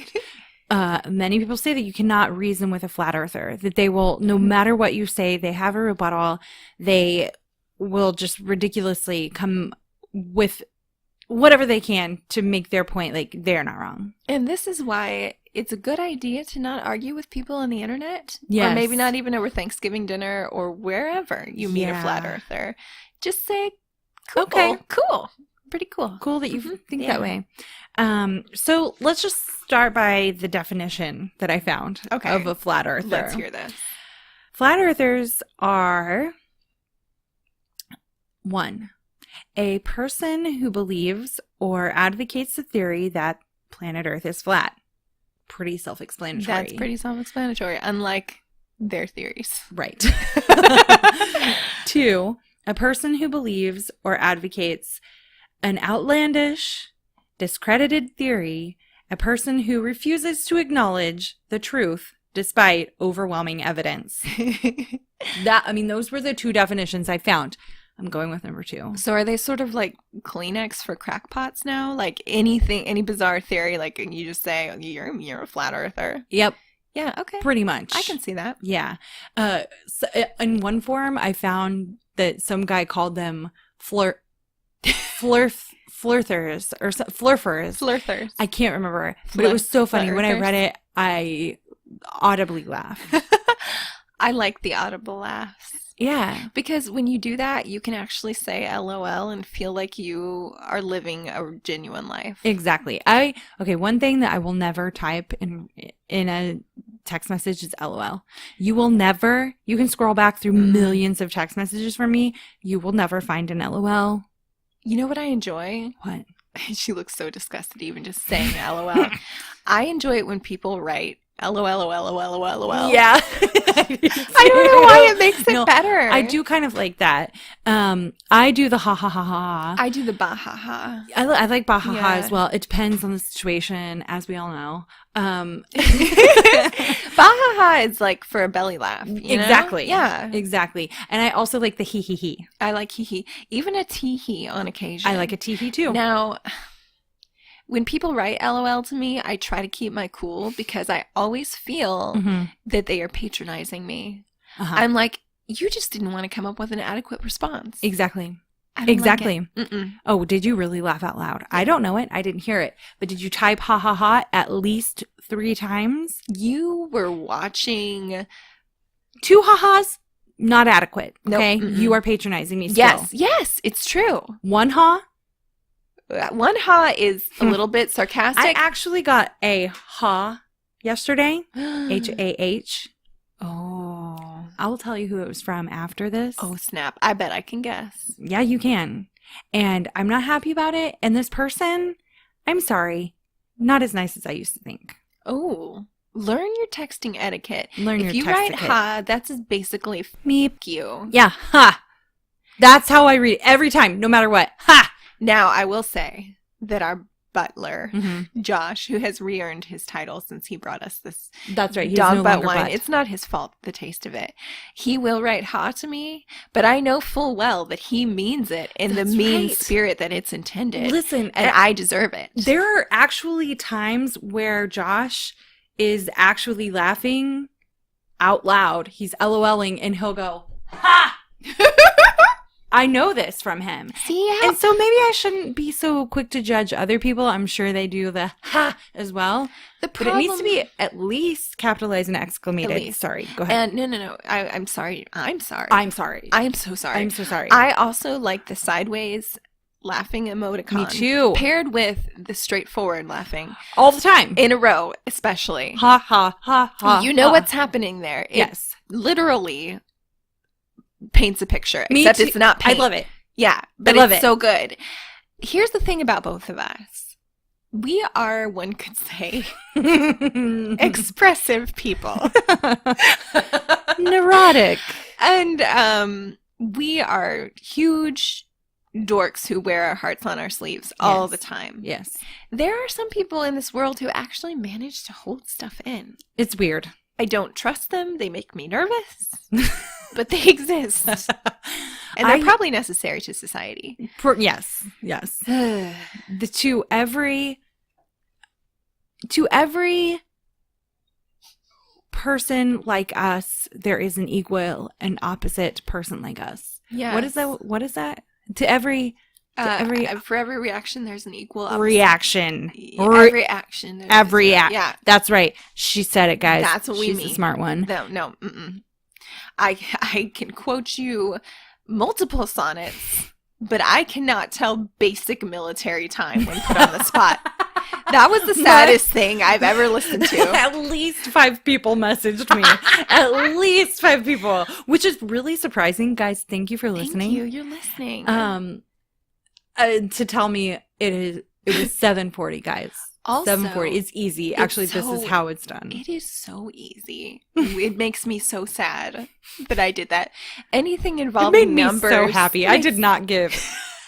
many people say that you cannot reason with a flat earther, that they will, no matter what you say, they have a rebuttal, they will just ridiculously come with whatever they can to make their point, like they're not wrong. And this is why it's a good idea to not argue with people on the internet. Yes. Or maybe not even over Thanksgiving dinner or wherever you meet a flat earther. Just say, cool. Okay. Cool. Pretty cool. Cool that you think that way. So let's just start by the definition that I found of a flat earther. Let's hear this. Flat earthers are 1, a person who believes or advocates the theory that planet Earth is flat. Pretty self-explanatory. That's pretty self-explanatory, unlike their theories. Right. 2, a person who believes or advocates an outlandish, discredited theory, a person who refuses to acknowledge the truth despite overwhelming evidence. Those were the 2 definitions I found. I'm going with number 2. So are they sort of like Kleenex for crackpots now? Like any bizarre theory, like you just say, you're a flat earther. Yep. Yeah, okay. Pretty much. I can see that. Yeah. So in one forum, I found that some guy called them flirthers or flurfers. Flirthers. I can't remember. But it was so funny. When I read it, I audibly laughed. I like the audible laughs. Yeah. Because when you do that, you can actually say LOL and feel like you are living a genuine life. Exactly. One thing that I will never type in a text message is LOL. You can scroll back through millions of text messages from me. You will never find an LOL. You know what I enjoy? What? She looks so disgusted even just saying LOL. I enjoy it when people write LOL. Yeah. I don't know why it makes it better. I do kind of like that. I do the ha ha ha ha. I do the ba ha ha. I like ba ha ha as well. It depends on the situation, as we all know. Ba ha ha is like for a belly laugh. Exactly. Yeah. Exactly. And I also like the hee hee hee. I like hee hee. Even a tee hee on occasion. I like a tee hee too. Now, when people write LOL to me, I try to keep my cool because I always feel that they are patronizing me. I'm like, you just didn't want to come up with an adequate response. Exactly. Exactly. Oh, did you really laugh out loud? I don't know it. I didn't hear it. But did you type ha ha ha at least 3 times? You were watching 2 ha-has, not adequate. Okay? Nope. You are patronizing me still. Yes, it's true. 1 ha? 1 ha is a little bit sarcastic. I actually got a ha yesterday. H-A-H. Oh. I will tell you who it was from after this. Oh, snap. I bet I can guess. Yeah, you can. And I'm not happy about it. And this person, I'm sorry, not as nice as I used to think. Oh. Learn your texting etiquette. If you write ha, that's basically meep you. Yeah, ha. That's how I read it every time, no matter what. Ha! Now, I will say that our butler, Josh, who has re-earned his title since he brought us this That's right. dog butt wine, it's not his fault, the taste of it. He will write ha to me, but I know full well that he means it in the mean spirit that it's intended. Listen, and I deserve it. There are actually times where Josh is actually laughing out loud. He's LOLing and he'll go, ha! I know this from him. See how? And so maybe I shouldn't be so quick to judge other people. I'm sure they do the ha as well. But it needs to be at least capitalized and exclamated. Sorry, go ahead. And no. I'm sorry. I'm sorry. I'm sorry. I am so sorry. I'm so sorry. I also like the sideways laughing emoticon. Me too. Paired with the straightforward laughing. All the time. In a row, especially. Ha, ha, ha, ha. You know what's happening there. Yes. Literally paints a picture. Me except too. it's not paint. I love it. Yeah, but I love it's so good. Here's the thing about both of us. We are, one could say, expressive people. Neurotic. And we are huge dorks who wear our hearts on our sleeves all the time. Yes. There are some people in this world who actually manage to hold stuff in. It's weird. I don't trust them. They make me nervous. But they exist. And they're probably necessary to society. Yes. To every person like us, there is an equal and opposite person like us. Yeah. What is that? For every reaction, there's an equal opposite. reaction. Every action. Yeah. That's right. She said it, guys. That's what we mean. She's a smart one. No. I can quote you multiple sonnets, but I cannot tell basic military time when put on the spot. That was the saddest thing I've ever listened to. At least 5 people messaged me. At least 5 people, which is really surprising. Guys, thank you for listening. Thank you. You're listening. To tell me it was 7:40, guys. Also, 7:40. It's easy. Actually, this is how it's done. It is so easy. It makes me so sad that I did that. Anything involving numbers. It made me so happy. I did not give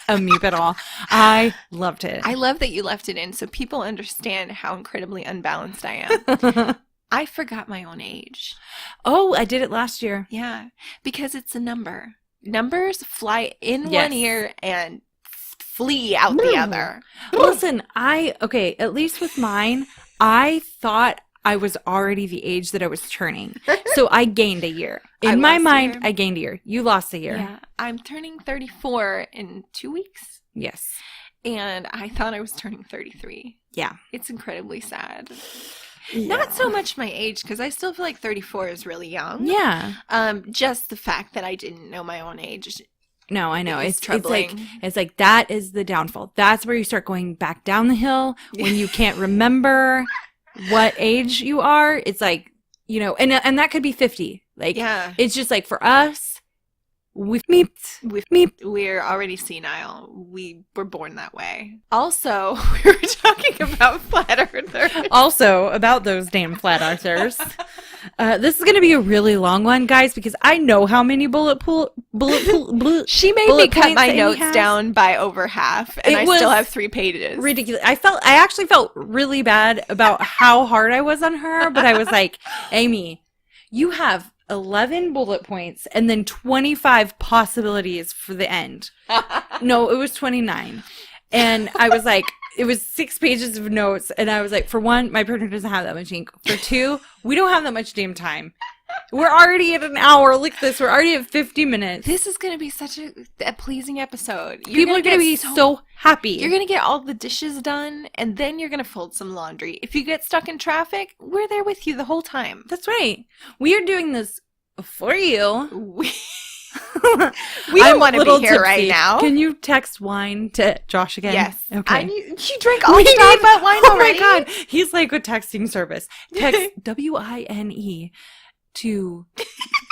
a meep at all. I loved it. I love that you left it in so people understand how incredibly unbalanced I am. I forgot my own age. Oh, I did it last year. Yeah, because it's a number. Numbers fly in one ear and flee out the other. Listen, at least with mine, I thought I was already the age that I was turning. So I gained a year. In my mind, I gained a year. You lost a year. Yeah. I'm turning 34 in 2 weeks. Yes. And I thought I was turning 33. Yeah. It's incredibly sad. Yeah. Not so much my age, because I still feel like 34 is really young. Yeah. Just the fact that I didn't know my own age. No, I know. It's troubling. It's like that is the downfall. That's where you start going back down the hill when you can't remember what age you are. It's like, and that could be 50. Like, it's just like for us, we're already senile. We were born that way. Also, we were talking about flat earthers. Also, about those damn flat earthers. This is going to be a really long one, guys, because I know how many She made me cut my notes down by over half, and I still have 3 pages. Ridiculous. I actually felt really bad about how hard I was on her, but I was like, Amy, you have 11 bullet points and then 25 possibilities for the end. No, it was 29. And I was like, it was 6 pages of notes. And I was like, for one, my printer doesn't have that much ink. For 2, we don't have that much damn time. We're already at an hour. Look at this. We're already at 50 minutes. This is going to be such a pleasing episode. People are going to be so happy. You're going to get all the dishes done, and then you're going to fold some laundry. If you get stuck in traffic, we're there with you the whole time. That's right. We are doing this for you. We don't want to be here right now. Can you text wine to Josh again? Yes. Okay. She drank all the Starbucks wine already. Oh my God. He's like a texting service. Text WINE to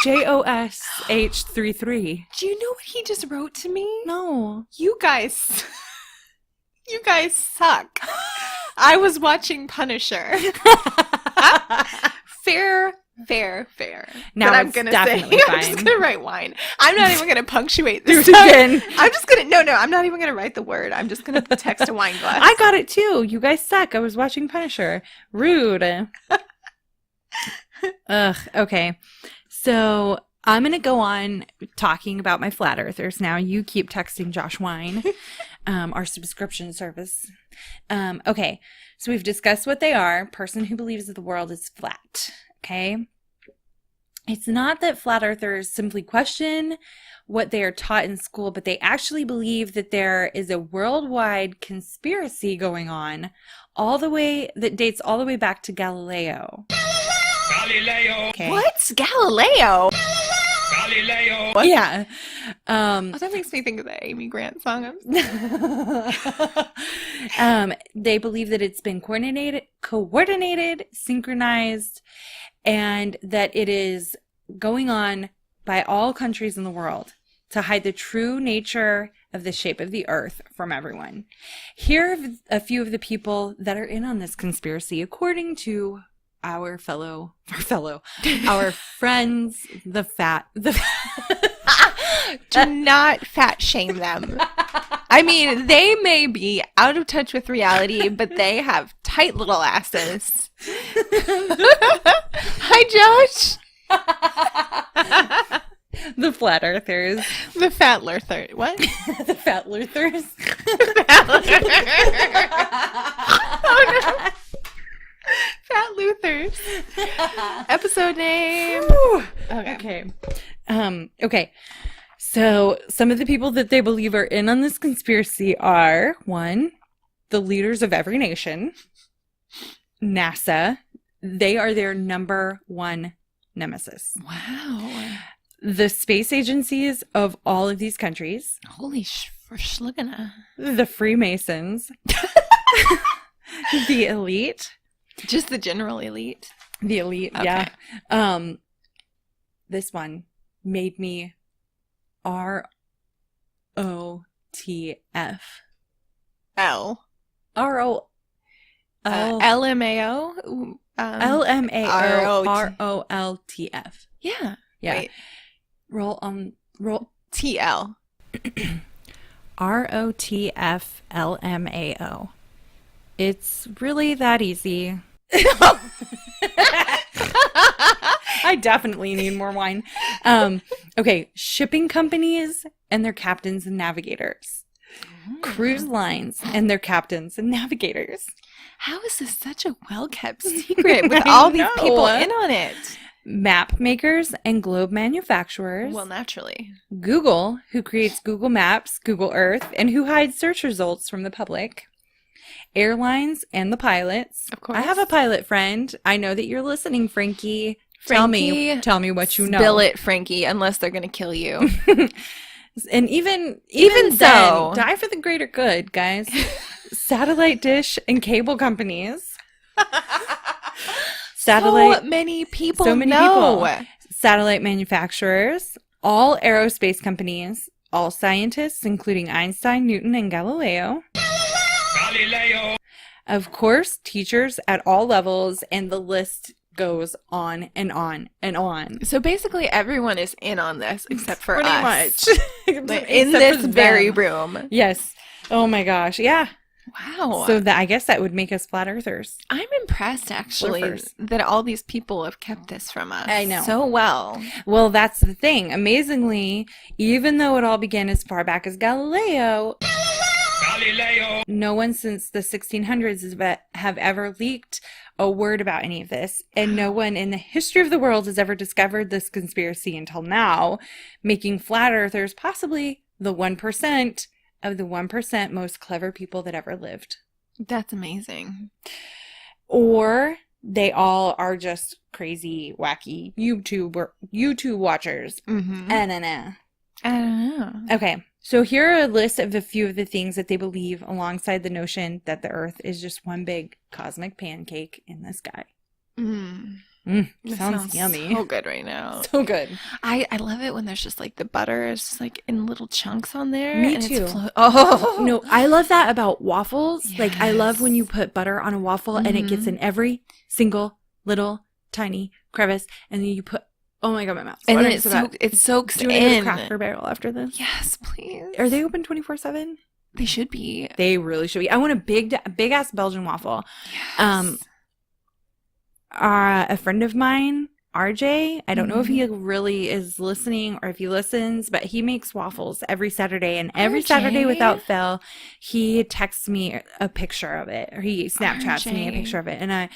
JOSH33. Do you know what he just wrote to me? No. You guys suck. I was watching Punisher. Fair. Now I'm it's gonna definitely fine. I'm just gonna write wine. I'm not even gonna punctuate this again. I'm just gonna I'm not even gonna write the word. I'm just gonna text a wine glass. I got it too. You guys suck. I was watching Punisher. Rude. Ugh. Okay. So I'm gonna go on talking about my flat earthers now. You keep texting Josh Wine, our subscription service. Okay. So we've discussed what they are. Person who believes that the world is flat. Okay. It's not that flat earthers simply question what they are taught in school, but they actually believe that there is a worldwide conspiracy going on that dates all the way back to Galileo. Okay. What's Galileo? What? Yeah. That makes me think of the Amy Grant song. They believe that it's been coordinated, synchronized, and that it is going on by all countries in the world. to hide the true nature of the shape of the earth from everyone. Here are a few of the people that are in on this conspiracy, according to our friends, Do not fat shame them. I mean, they may be out of touch with reality, but they have tight little asses. Hi, Josh. The flat earthers. The fat Learthers. What? The fat Learthers. Oh, no. Fat Luthers. Episode name. Okay. Okay. So some of the people that they believe are in on this conspiracy are, 1, the leaders of every nation, NASA. They are their number 1 nemesis. Wow. The space agencies of all of these countries. Holy schluggana. The Freemasons. The elite. Just the general elite. The elite, okay. Yeah. This one made me ROTF. L. RO. LMAO. LMAO. ROLTF. Yeah. Yeah. Wait. Roll TL. ROTF LMAO. It's really that easy. I definitely need more wine. Okay, shipping companies and their captains and navigators. Cruise lines and their captains and navigators. How is this such a well-kept secret with all these people in on it? Map makers and globe manufacturers. Well, naturally. Google, who creates Google Maps, Google Earth, and who hides search results from the public. Airlines and the pilots. Of course. I have a pilot friend. I know that you're listening, Frankie. Tell me what you know. Spill it, Frankie, unless they're going to kill you. And even so, then, die for the greater good, guys. Satellite dish and cable companies. So many people know. Satellite manufacturers, all aerospace companies, all scientists, including Einstein, Newton, and Galileo. Of course, teachers at all levels, and the list goes on and on and on. So basically everyone is in on this except for Pretty us. much. In this very room. Yes. Oh my gosh. Yeah. Wow. So I guess that would make us flat earthers. I'm impressed, actually, Learthers. that all these people have kept this from us. I know. So well. Well, that's the thing. Amazingly, even though it all began as far back as Galileo, no one since the 1600s have ever leaked a word about any of this, and no one in the history of the world has ever discovered this conspiracy until now, making flat earthers possibly the 1% of the 1% most clever people that ever lived. That's amazing. Or they all are just crazy, wacky YouTube watchers. Mm-hmm. I don't know. I don't know. Okay, so here are a list of a few of the things that they believe alongside the notion that the Earth is just one big cosmic pancake in the sky. Sounds yummy. So good right now. So good. I love it when there's just like the butter is just like in little chunks on there. Me and too. Oh No, I love that about waffles. Yes. Like I love when you put butter on a waffle and it gets in every single little tiny crevice, and then you put. Oh my god, my mouth. And then it soaks Do you want to go to in. Cracker Barrel after this? Yes, please. Are they open 24/7? They should be. They really should be. I want a big ass Belgian waffle. Yes. A friend of mine, RJ, I don't know if he really is listening or if he listens, but he makes waffles every Saturday, and every Saturday without fail, he texts me a picture of it, or he Snapchats me a picture of it. And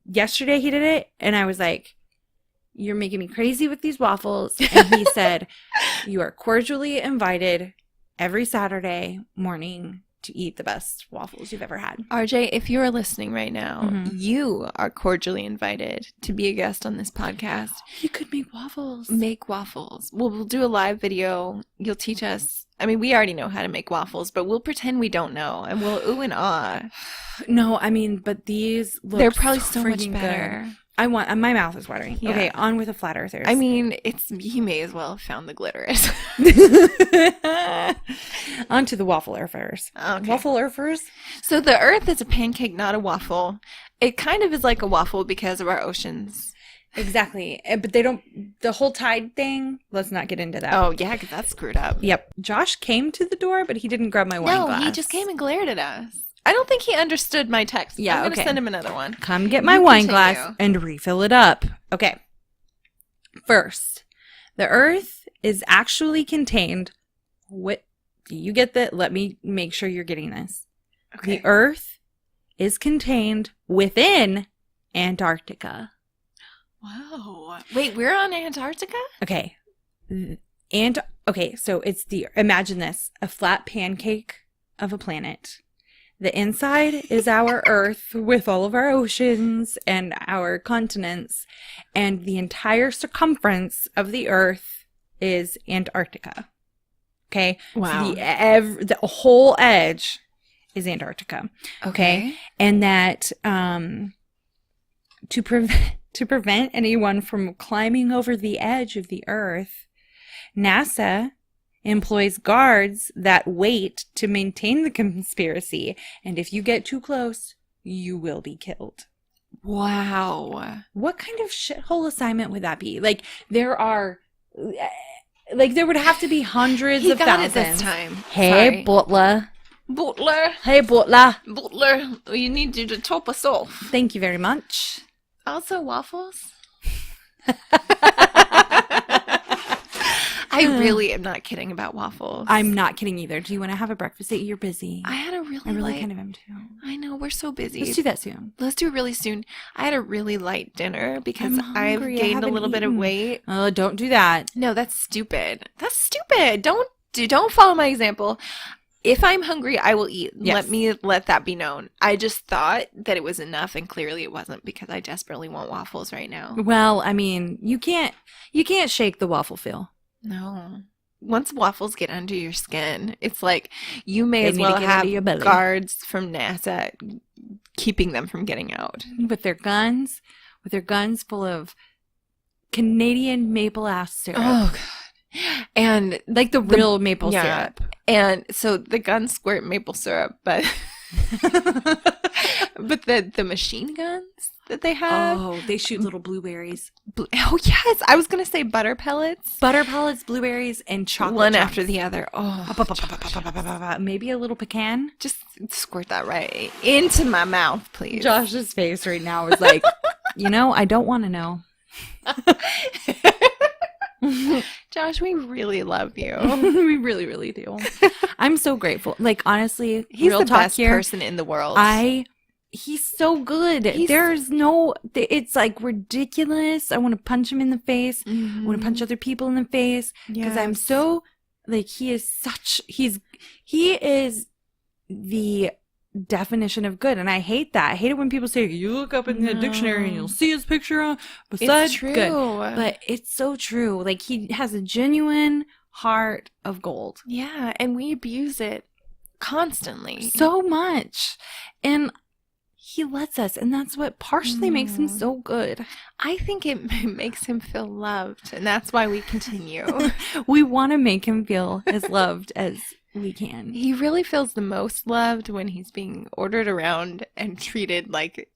yesterday he did it, and I was like, "You're making me crazy with these waffles." And he said, "You are cordially invited every Saturday morning to eat the best waffles you've ever had." RJ, if you are listening right now, you are cordially invited to be a guest on this podcast. You could make waffles. Make waffles. We'll do a live video. You'll teach us. I mean, we already know how to make waffles, but we'll pretend we don't know, and we'll ooh and ah. No, I mean, but these look They're probably so much freaking better. good. I want my mouth is watering. Yeah. Okay, on with the flat earthers. I mean, he may as well have found the glitterers. On to the waffle earthers. Okay. Waffle earthers? So the Earth is a pancake, not a waffle. It kind of is like a waffle because of our oceans. Exactly. But they don't, the whole tide thing, let's not get into that. Oh, yeah, because that's screwed up. Yep. Josh came to the door, but he didn't grab my wine glass. No, he just came and glared at us. I don't think he understood my text. Yeah, I'm going to okay. send him another one. Come get my You wine continue. glass and refill it up. Okay. First, the Earth is actually contained. What? Do you get that? Let me make sure you're getting this. Okay. The Earth is contained within Antarctica. Whoa. Wait, we're on Antarctica? Okay. And okay, so it's imagine this, a flat pancake of a planet. The inside is our Earth with all of our oceans and our continents, and the entire circumference of the Earth is Antarctica. Okay? Wow. So the whole edge is Antarctica. Okay? And that to prevent anyone from climbing over the edge of the Earth, NASA employs guards that wait to maintain the conspiracy, and if you get too close, you will be killed. Wow. What kind of shithole assignment would that be? Like, there would have to be hundreds He of got it thousands. this time. Hey, Sorry. Butler. Butler. Hey, Butler. Butler, we need you to top us off. Thank you very much. Also, waffles? I really am not kidding about waffles. I'm not kidding either. Do you want to have a breakfast date? You're busy. I had a I really light... kind of am too. I know, we're so busy. Let's do that soon. Let's do it really soon. I had a really light dinner because I'm I've hungry. I gained a haven't little bit of eaten. weight. Oh, don't do that. No, that's stupid. That's stupid. Don't follow my example. If I'm hungry, I will eat. Yes. Let that be known. I just thought that it was enough, and clearly it wasn't because I desperately want waffles right now. Well, I mean, you can't shake the waffle feel. No. Once waffles get under your skin, it's like you may They as need well to get under your have belly. guards from NASA keeping them from getting out. With their guns full of Canadian maple ass syrup. Oh, God. And Like the real maple yeah. syrup. And so the guns squirt maple syrup, but but the machine guns that they have. Oh, they shoot little blueberries. Oh yes, I was gonna say butter pellets. Butter pellets, blueberries, and chocolate One chunks. after the other. Oh, Maybe a little pecan. just squirt that right into my mouth, please. Josh's face right now is like, I don't want to know. Josh, we really love you. We really, really do. I'm so grateful. Like, honestly, He's real the talk best here, person in the world. he's so good. He's- It's like ridiculous. I want to punch him in the face. I want to punch other people in the face because I'm Yes. so, like, he is the definition of good, and I hate that. I hate it when people say you look up in the dictionary and you'll see his picture beside It's true. good. But it's so true. Like, he has a genuine heart of gold. Yeah, and we abuse it constantly. So much. And he lets us, and that's what partially makes him so good. I think it makes him feel loved, and that's why we continue. We want to make him feel as loved as we can. He really feels the most loved when he's being ordered around and treated like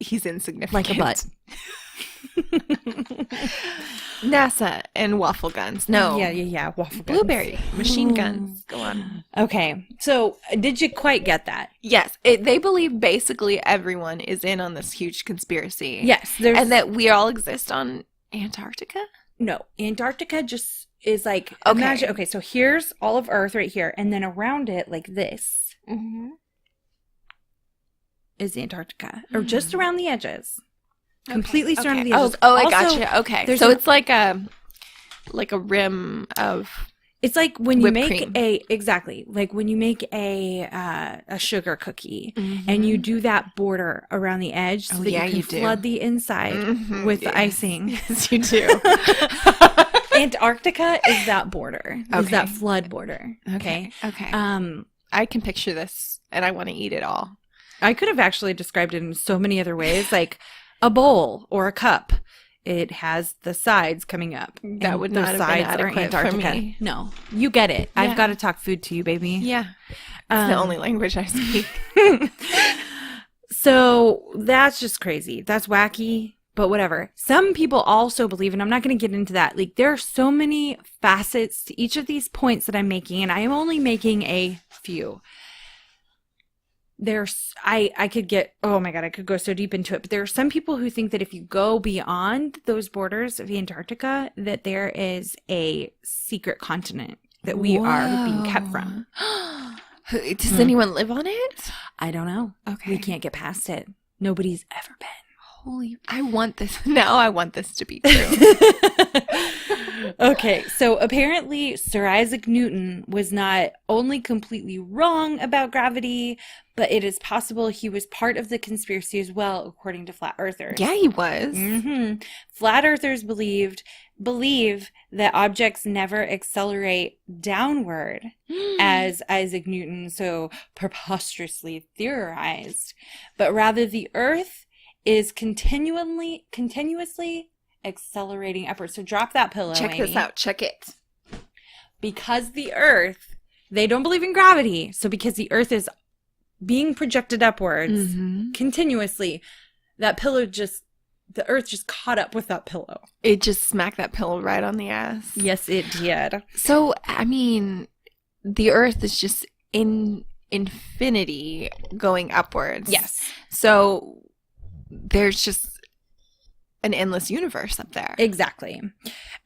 he's insignificant. Like a butt. NASA and waffle guns. No. Yeah. Waffle guns. Blueberry machine guns. Go on. Okay. So, did you quite get that? Yes. They believe basically everyone is in on this huge conspiracy. Yes. And that we all exist on Antarctica? No, Antarctica just is like, Okay. imagine, okay, so here's all of Earth right here, and then around it, like this, Mm-hmm. is Antarctica, or just around the edges. Completely surrounded the Oh, edges. I Also, gotcha. Okay. there's So an- it's like a rim of It's like when you whipped make cream. like when you make a sugar cookie, and you do that border around the edge so Oh, that yeah, you you can do. flood the inside with the Yes. icing. Yes, you do. Antarctica is that border. Is Okay. that flood border. Okay. Okay. Um, I can picture this, and I want to eat it all. I could have actually described it in so many other ways. Like, a bowl or a cup, it has the sides coming up. That would not have been adequate for me. No, you get it. Yeah. I've got to talk food to you, baby. Yeah. It's the only language I speak. So that's just crazy. That's wacky, but whatever. Some people also believe, and I'm not going to get into that. Like, there are so many facets to each of these points that I'm making, and I am only making a few. I could get, oh my God, I could go so deep into it. But there are some people who think that if you go beyond those borders of Antarctica, that there is a secret continent that we are being kept from. Does anyone live on it? I don't know. Okay. We can't get past it. Nobody's ever been. Holy, I want this. Now I want this to be true. Okay, so apparently Sir Isaac Newton was not only completely wrong about gravity, but it is possible he was part of the conspiracy as well, according to flat earthers. Yeah, he was. Mm-hmm. Flat earthers believe that objects never accelerate downward, as Isaac Newton so preposterously theorized, but rather the Earth is continuously accelerating upwards. So drop that pillow. Check Amy. this out. Check it. Because the Earth, they don't believe in gravity. So because the Earth is being projected upwards continuously, that pillow the Earth just caught up with that pillow. It just smacked that pillow right on the ass. Yes, it did. So, I mean, the Earth is just in infinity going upwards. Yes. So there's just an endless universe up there. Exactly.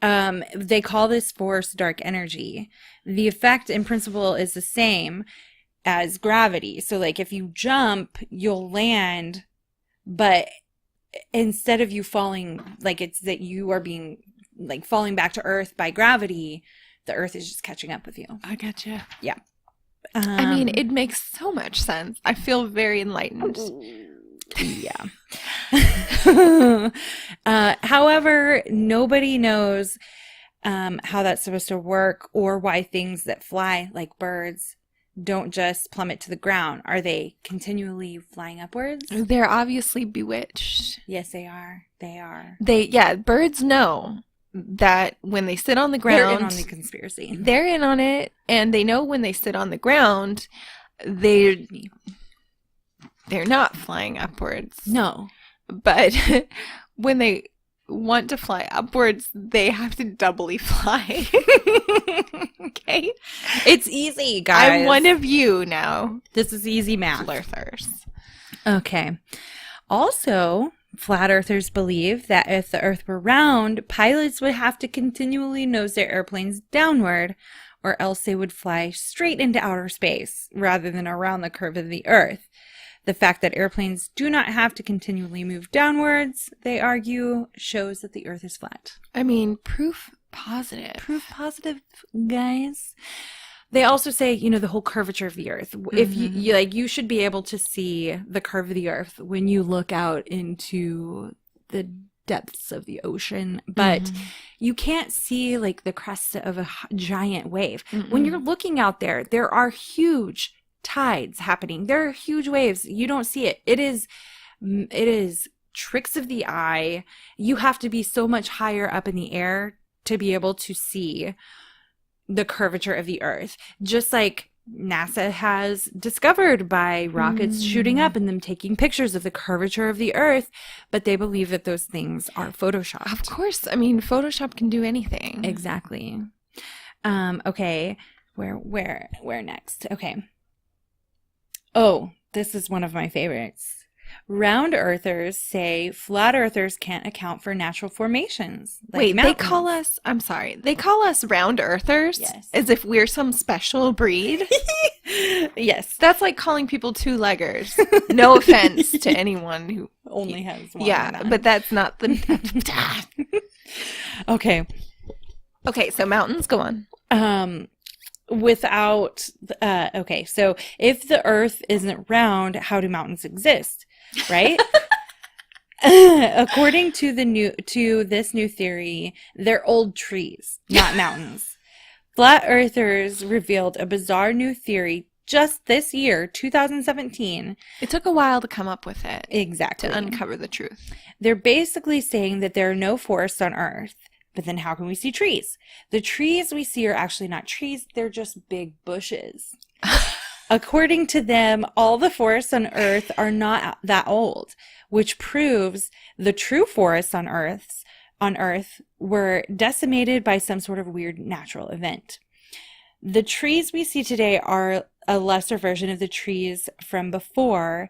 They call this force dark energy. The effect in principle is the same as gravity. So like if you jump, you'll land, but instead of you falling, like it's that you are being like falling back to Earth by gravity, the Earth is just catching up with you. I gotcha. Yeah. I mean, it makes so much sense. I feel very enlightened. Yeah. However, nobody knows how that's supposed to work or why things that fly like birds don't just plummet to the ground. Are they continually flying upwards? They're obviously bewitched. Yes, they are. They are. Birds know that when they sit on the ground, They're in on the conspiracy. They're in on it, and they know when they sit on the ground, they're not flying upwards. No. But when they want to fly upwards, they have to doubly fly. Okay? It's easy, guys. I'm one of you now. This is easy math. Learthers. Okay. Also, flat earthers believe that if the Earth were round, pilots would have to continually nose their airplanes downward, or else they would fly straight into outer space rather than around the curve of the Earth. The fact that airplanes do not have to continually move downwards, they argue, shows that the Earth is flat. I mean, proof positive. Proof positive, guys. They also say, the whole curvature of the Earth. If you should be able to see the curve of the Earth when you look out into the depths of the ocean, but you can't see like the crest of a giant wave. When you're looking out there, there are huge tides happening. There are huge waves. You don't see it. It is tricks of the eye. You have to be so much higher up in the air to be able to see the curvature of the Earth. Just like NASA has discovered by rockets shooting up and them taking pictures of the curvature of the Earth, but they believe that those things are photoshopped. Of course. I mean, Photoshop can do anything. Exactly. Okay. Where next? Okay. Oh, this is one of my favorites. Round earthers say flat earthers can't account for natural formations. Like Wait, mountains. they call us round earthers? Yes. As if we're some special breed? Yes. That's like calling people two-leggers. No offense to anyone who Only has one. Yeah, but that's not the... Okay. Okay, so mountains, go on. Okay, so if the Earth isn't round, how do mountains exist? Right? According to this new theory, they're old trees, not mountains. Flat earthers revealed a bizarre new theory just this year, 2017. It took a while to come up with it. Exactly. To uncover the truth. They're basically saying that there are no forests on Earth. But then how can we see trees? The trees we see are actually not trees. They're just big bushes. According to them, all the forests on Earth are not that old, which proves the true forests on Earth were decimated by some sort of weird natural event. The trees we see today are a lesser version of the trees from before.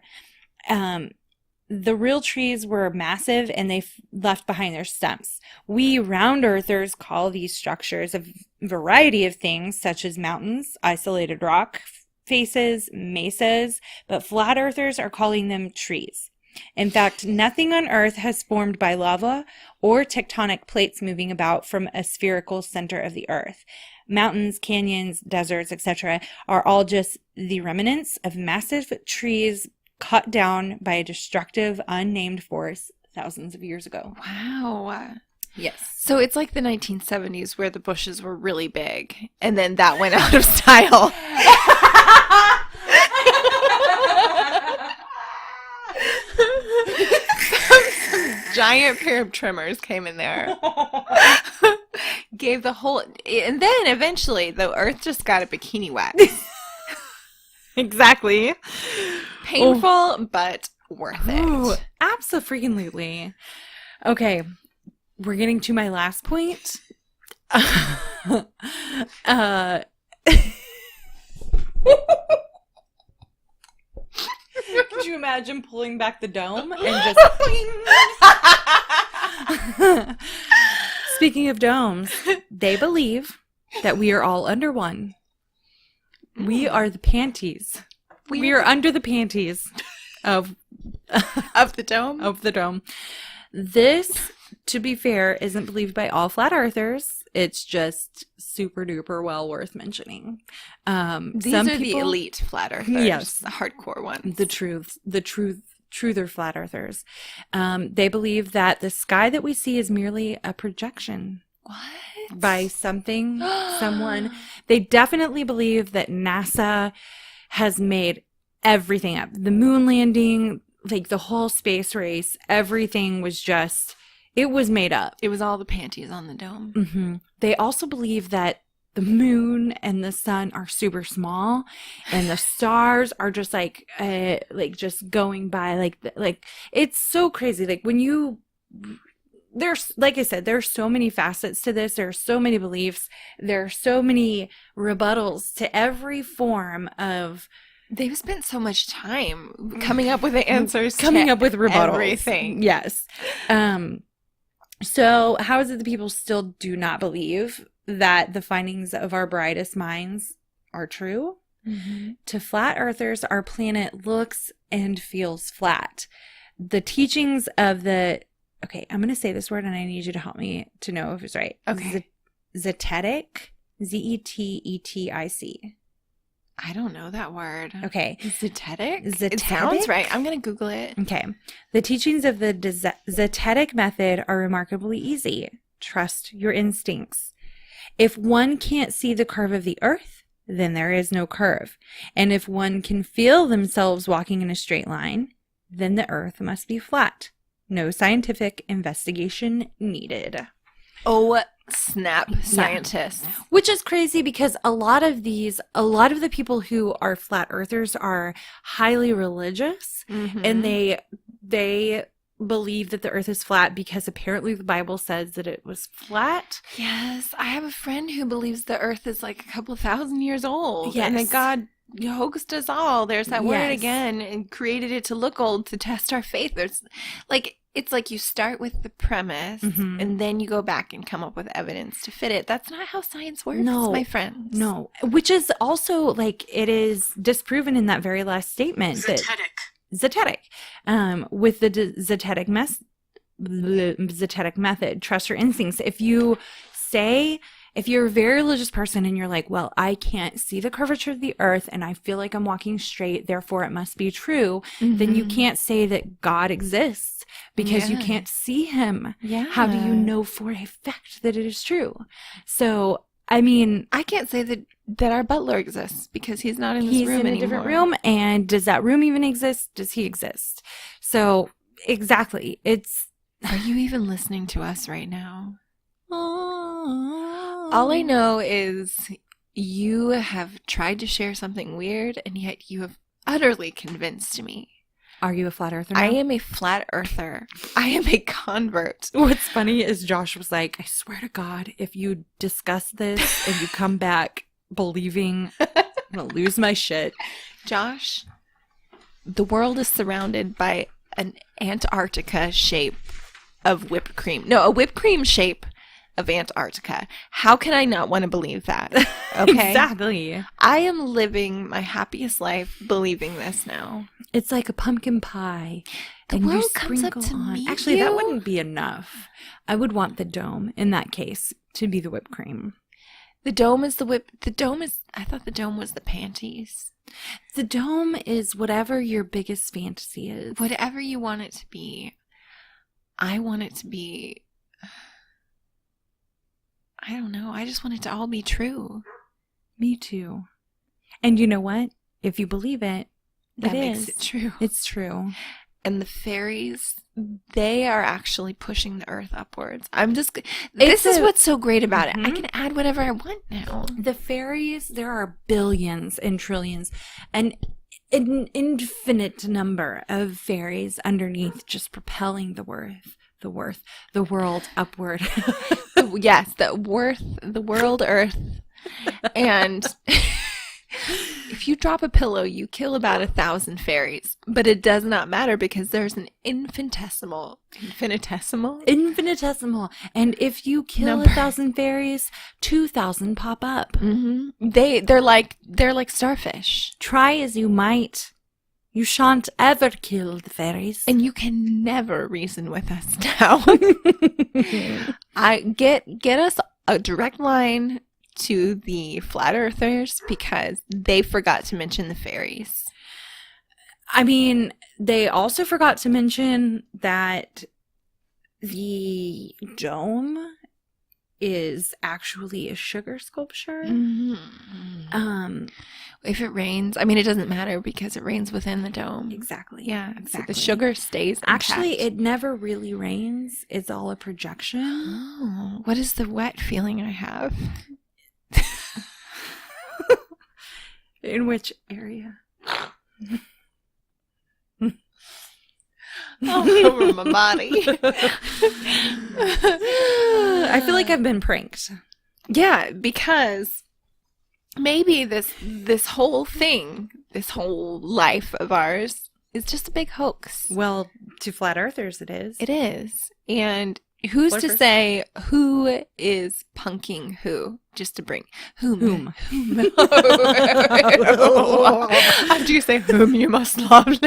The real trees were massive and they left behind their stumps. We round earthers call these structures a variety of things, such as mountains, isolated rock faces, mesas, but flat earthers are calling them trees. In fact, nothing on Earth has formed by lava or tectonic plates moving about from a spherical center of the Earth. Mountains, canyons, deserts, etc. are all just the remnants of massive trees cut down by a destructive, unnamed force thousands of years ago. Wow. Yes. So it's like the 1970s where the bushes were really big, and then that went out of style. Some giant pair of trimmers came in there. Gave the whole... And then eventually, the Earth just got a bikini wax. Exactly. Painful, but worth it. Ooh, abso-freaking-lutely. Okay, we're getting to my last point. Could you imagine pulling back the dome and just... Speaking of domes, they believe that we are all under one. We are the panties. We are under the panties of the dome. Of the dome. This, to be fair, isn't believed by all flat earthers. It's just super duper well worth mentioning. These are the elite flat earthers. Yes, the hardcore ones. The truther flat earthers. They believe that the sky that we see is merely a projection. What? By something, someone. They definitely believe that NASA has made everything up. The moon landing, like the whole space race, everything was just, it was made up. It was all the panties on the dome. Mm-hmm. They also believe that the moon and the sun are super small, and the stars are just like just going by, like it's so crazy. Like when you... There's, like I said, there's so many facets to this. There are so many beliefs. There are so many rebuttals to every form of... They've spent so much time coming up with the answers coming up with rebuttals. Everything. Yes. So how is it that people still do not believe that the findings of our brightest minds are true? Mm-hmm. To flat earthers, our planet looks and feels flat. The teachings of the... Okay, I'm going to say this word and I need you to help me to know if it's right. Okay. Zetetic. Zetetic. I don't know that word. Okay. Zetetic? Zetetic? It sounds right. I'm going to Google it. Okay. The teachings of the Zetetic method are remarkably easy. Trust your instincts. If one can't see the curve of the earth, then there is no curve. And if one can feel themselves walking in a straight line, then the earth must be flat. No scientific investigation needed. Oh, snap, scientists. Yeah. Which is crazy because a lot of the people who are flat earthers are highly religious, mm-hmm. and they believe that the earth is flat because apparently the Bible says that it was flat. Yes, I have a friend who believes the earth is like a couple thousand years old. Yes. And that God hoaxed us all. There's that word again, and created it to look old to test our faith. There's it's like you start with the premise, mm-hmm. and then you go back and come up with evidence to fit it. That's not how science works, my friends. No, which is also it is disproven in that very last statement. Zetetic. With the Zetetic method, trust your instincts. If you're a very religious person and you're like, well, I can't see the curvature of the earth and I feel like I'm walking straight, therefore it must be true, mm-hmm. then you can't say that God exists because you can't see him. Yeah. How do you know for a fact that it is true? So I mean, I can't say that our butler exists because he's not in this he's room in a anymore. different room, and does that room even exist? Does he exist? So, exactly. Are you even listening to us right now? All I know is you have tried to share something weird, and yet you have utterly convinced me. Are you a flat earther now? I am a flat earther. I am a convert. What's funny is Josh was like, I swear to God, if you discuss this and you come back believing, I'm going to lose my shit. Josh, the world is surrounded by an Antarctica shape of whipped cream. No, a whipped cream shape of Antarctica. How can I not want to believe that? Okay. Exactly. I am living my happiest life believing this now. It's like a pumpkin pie. The and you world comes up sprinkle to on. meet Actually, you. that wouldn't be enough. I would want the dome in that case to be the whipped cream. The dome is the whip. The dome is. I thought the dome was the panties. The dome is whatever your biggest fantasy is. Whatever you want it to be. I want it to be. I don't know. I just want it to all be true. Me too. And you know what? If you believe it, That makes it true. It's true. And the fairies, they are actually pushing the earth upwards. This is what's so great about it. I can add whatever I want now. The fairies, there are billions and trillions and an infinite number of fairies underneath just propelling the world upward. Yes, the world earth. And if you drop a pillow, you kill about 1,000 fairies. But it does not matter because there's an infinitesimal. And if you kill 1,000 fairies, 2,000 pop up. Mm-hmm. They're like starfish. Try as you might, you shan't ever kill the fairies. And you can never reason with us now. Get us a direct line to the flat earthers because they forgot to mention the fairies. I mean, they also forgot to mention that the dome is actually a sugar sculpture. Mm-hmm. If it rains, I mean, it doesn't matter because it rains within the dome. Exactly. Yeah, exactly. So the sugar stays intact. Actually, it never really rains. It's all a projection. Oh, what is the wet feeling I have? In which area? All over my body. I feel like I've been pranked. Yeah, because maybe this whole thing, this whole life of ours is just a big hoax. Well, to flat earthers it is. It is. And who's to say who is punking who? Just to bring whom. After you say whom, you must love.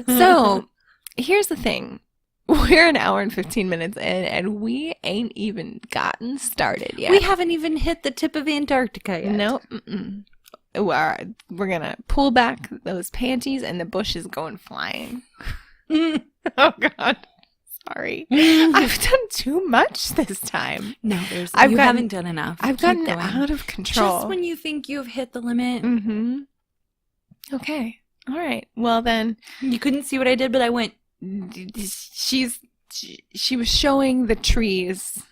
So, here's the thing. We're an hour and 15 minutes in, and we ain't even gotten started yet. We haven't even hit the tip of Antarctica yet. No. We're going to pull back those panties, and the bush is going flying. Oh, God. Sorry. I've done too much this time. No, you haven't done enough. I've gotten out of control. Just when you think you've hit the limit. Mm-hmm. Okay. All right. Well, then. You couldn't see what I did, but I went. She was showing the trees.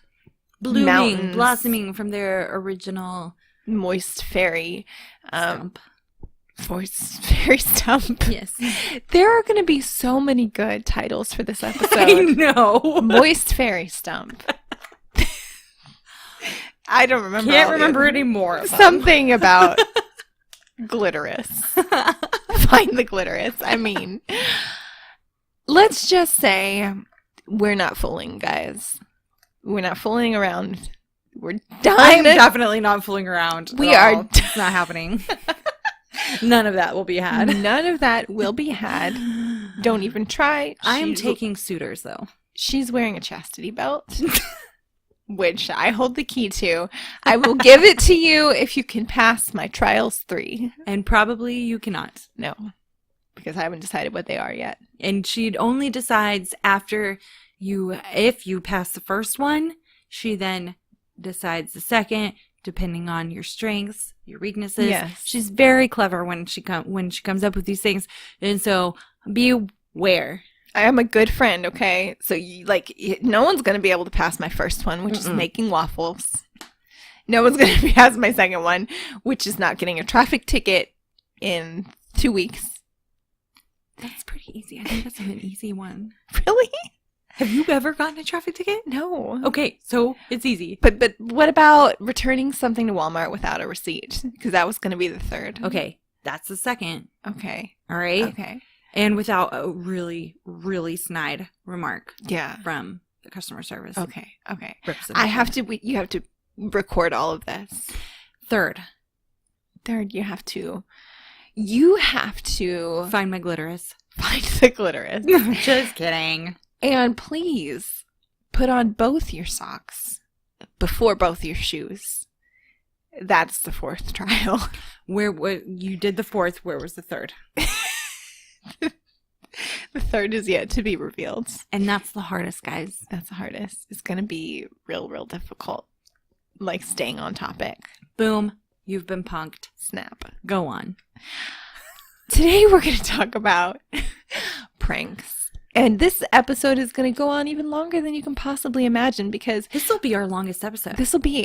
Blooming, mountains, blossoming from their original. Moist fairy. Stump. Moist fairy stump. Yes. There are going to be so many good titles for this episode. I know. Moist fairy stump. I don't remember. Can't remember any more. Of Something about glitterous. Find the glitterous. I mean, let's just say we're not fooling, guys. We're not fooling around. We're done. I'm definitely not fooling around. It's not happening. None of that will be had. None of that will be had. Don't even try. I am taking suitors, though. She's wearing a chastity belt, which I hold the key to. I will give it to you if you can pass my trials 3. And probably you cannot. No, because I haven't decided what they are yet. And she only decides after if you pass the first one, she then decides the second, depending on your strengths, your weaknesses. Yes. She's very clever when she comes up with these things. And so beware. I am a good friend, okay? So, no one's going to be able to pass my first one, which is making waffles. No one's going to pass my second one, which is not getting a traffic ticket in 2 weeks. That's pretty easy. I think that's an easy one. Really? Have you ever gotten a traffic ticket? No. Okay, so it's easy. But what about returning something to Walmart without a receipt? Because that was going to be the third. Okay, that's the second. Okay. All right? Okay. And without a really, really snide remark Yeah. from the customer service. Okay. representative. You have to record all of this. Third, You have to find my glitterous. find the glitterous. Just kidding. And please put on both your socks before both your shoes. That's the fourth trial. You did the fourth, where was the third? The third is yet to be revealed. And that's the hardest, guys. That's the hardest. It's going to be real difficult. Like staying on topic. Boom. You've been punked. Snap. Go on. Today we're going to talk about pranks. And this episode is going to go on even longer than you can possibly imagine because This will be our longest episode.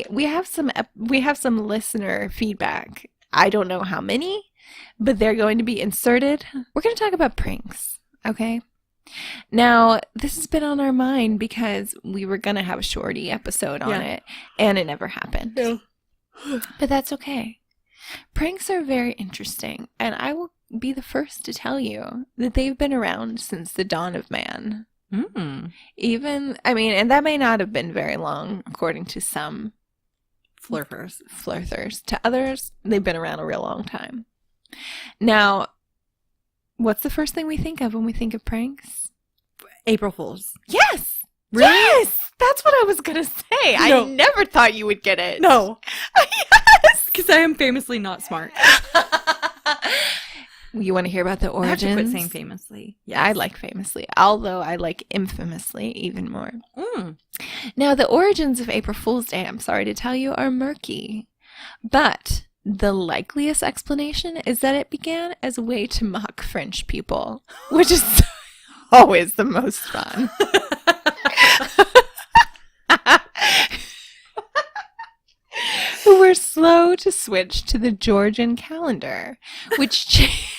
we have some listener feedback. I don't know how many, but they're going to be inserted. We're going to talk about pranks, okay? Now, this has been on our mind because we were going to have a shorty episode on it, and it never happened. Yeah. But that's okay. Pranks are very interesting, and I will be the first to tell you that they've been around since the dawn of man. Mm. And that may not have been very long, according to some Flirters. To others, they've been around a real long time. Now, what's the first thing we think of when we think of pranks? April Fools. Yes! Really? Yes! That's what I was going to say. No. I never thought you would get it. No. Yes! Because I am famously not smart. You want to hear about the origins? I have to quit saying famously. Yeah, I like famously, although I like infamously even more. Mm. Now, the origins of April Fool's Day, I'm sorry to tell you, are murky. But the likeliest explanation is that it began as a way to mock French people, which is always the most fun. Who were slow to switch to the Georgian calendar, which changed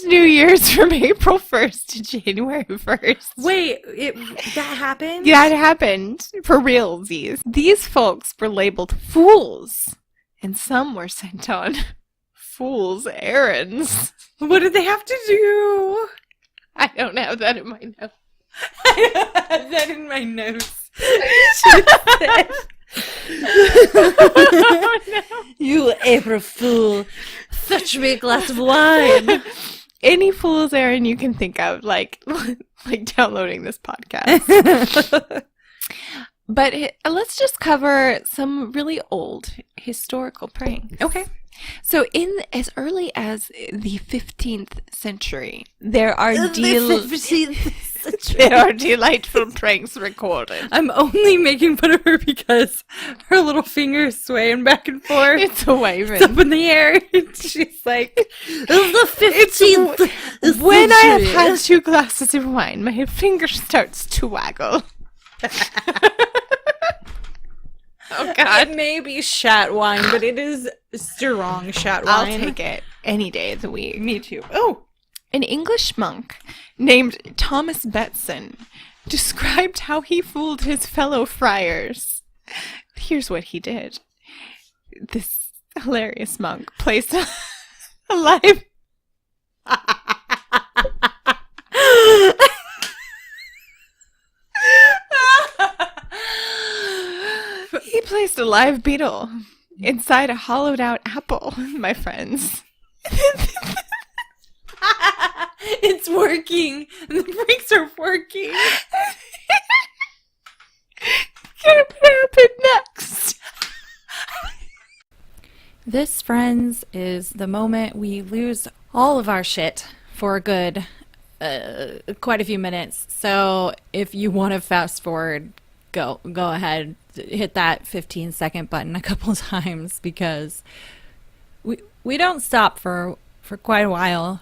New Year's from April 1st to January 1st. Wait, that happened? Yeah, it happened. For realsies. These folks were labeled fools, and some were sent on fool's errands. What did they have to do? I don't have that in my notes. I have that in my notes. Oh, no. You April Fool, fetch me a glass of wine. Any fool's errand you can think of, like downloading this podcast. But let's just cover some really old historical pranks. Okay. So in as early as the 15th century, there are delightful pranks recorded. I'm only making fun of her because her little finger is swaying back and forth. It's a waving. It's up in the air. And she's like, it's the 15th. When I have had 2 glasses of wine, my finger starts to waggle. Oh, God. It may be shat wine, but it is strong shat wine. I'll take it any day of the week. Me too. Oh. An English monk named Thomas Betson described how he fooled his fellow friars. Here's what he did. This hilarious monk placed a live... He placed a live beetle inside a hollowed out apple, my friends. It's working. The pranks are working. Gonna happen next. This, friends, is the moment we lose all of our shit for a good quite a few minutes. So if you want to fast forward, go ahead, hit that 15-second button a couple times because we don't stop for quite a while.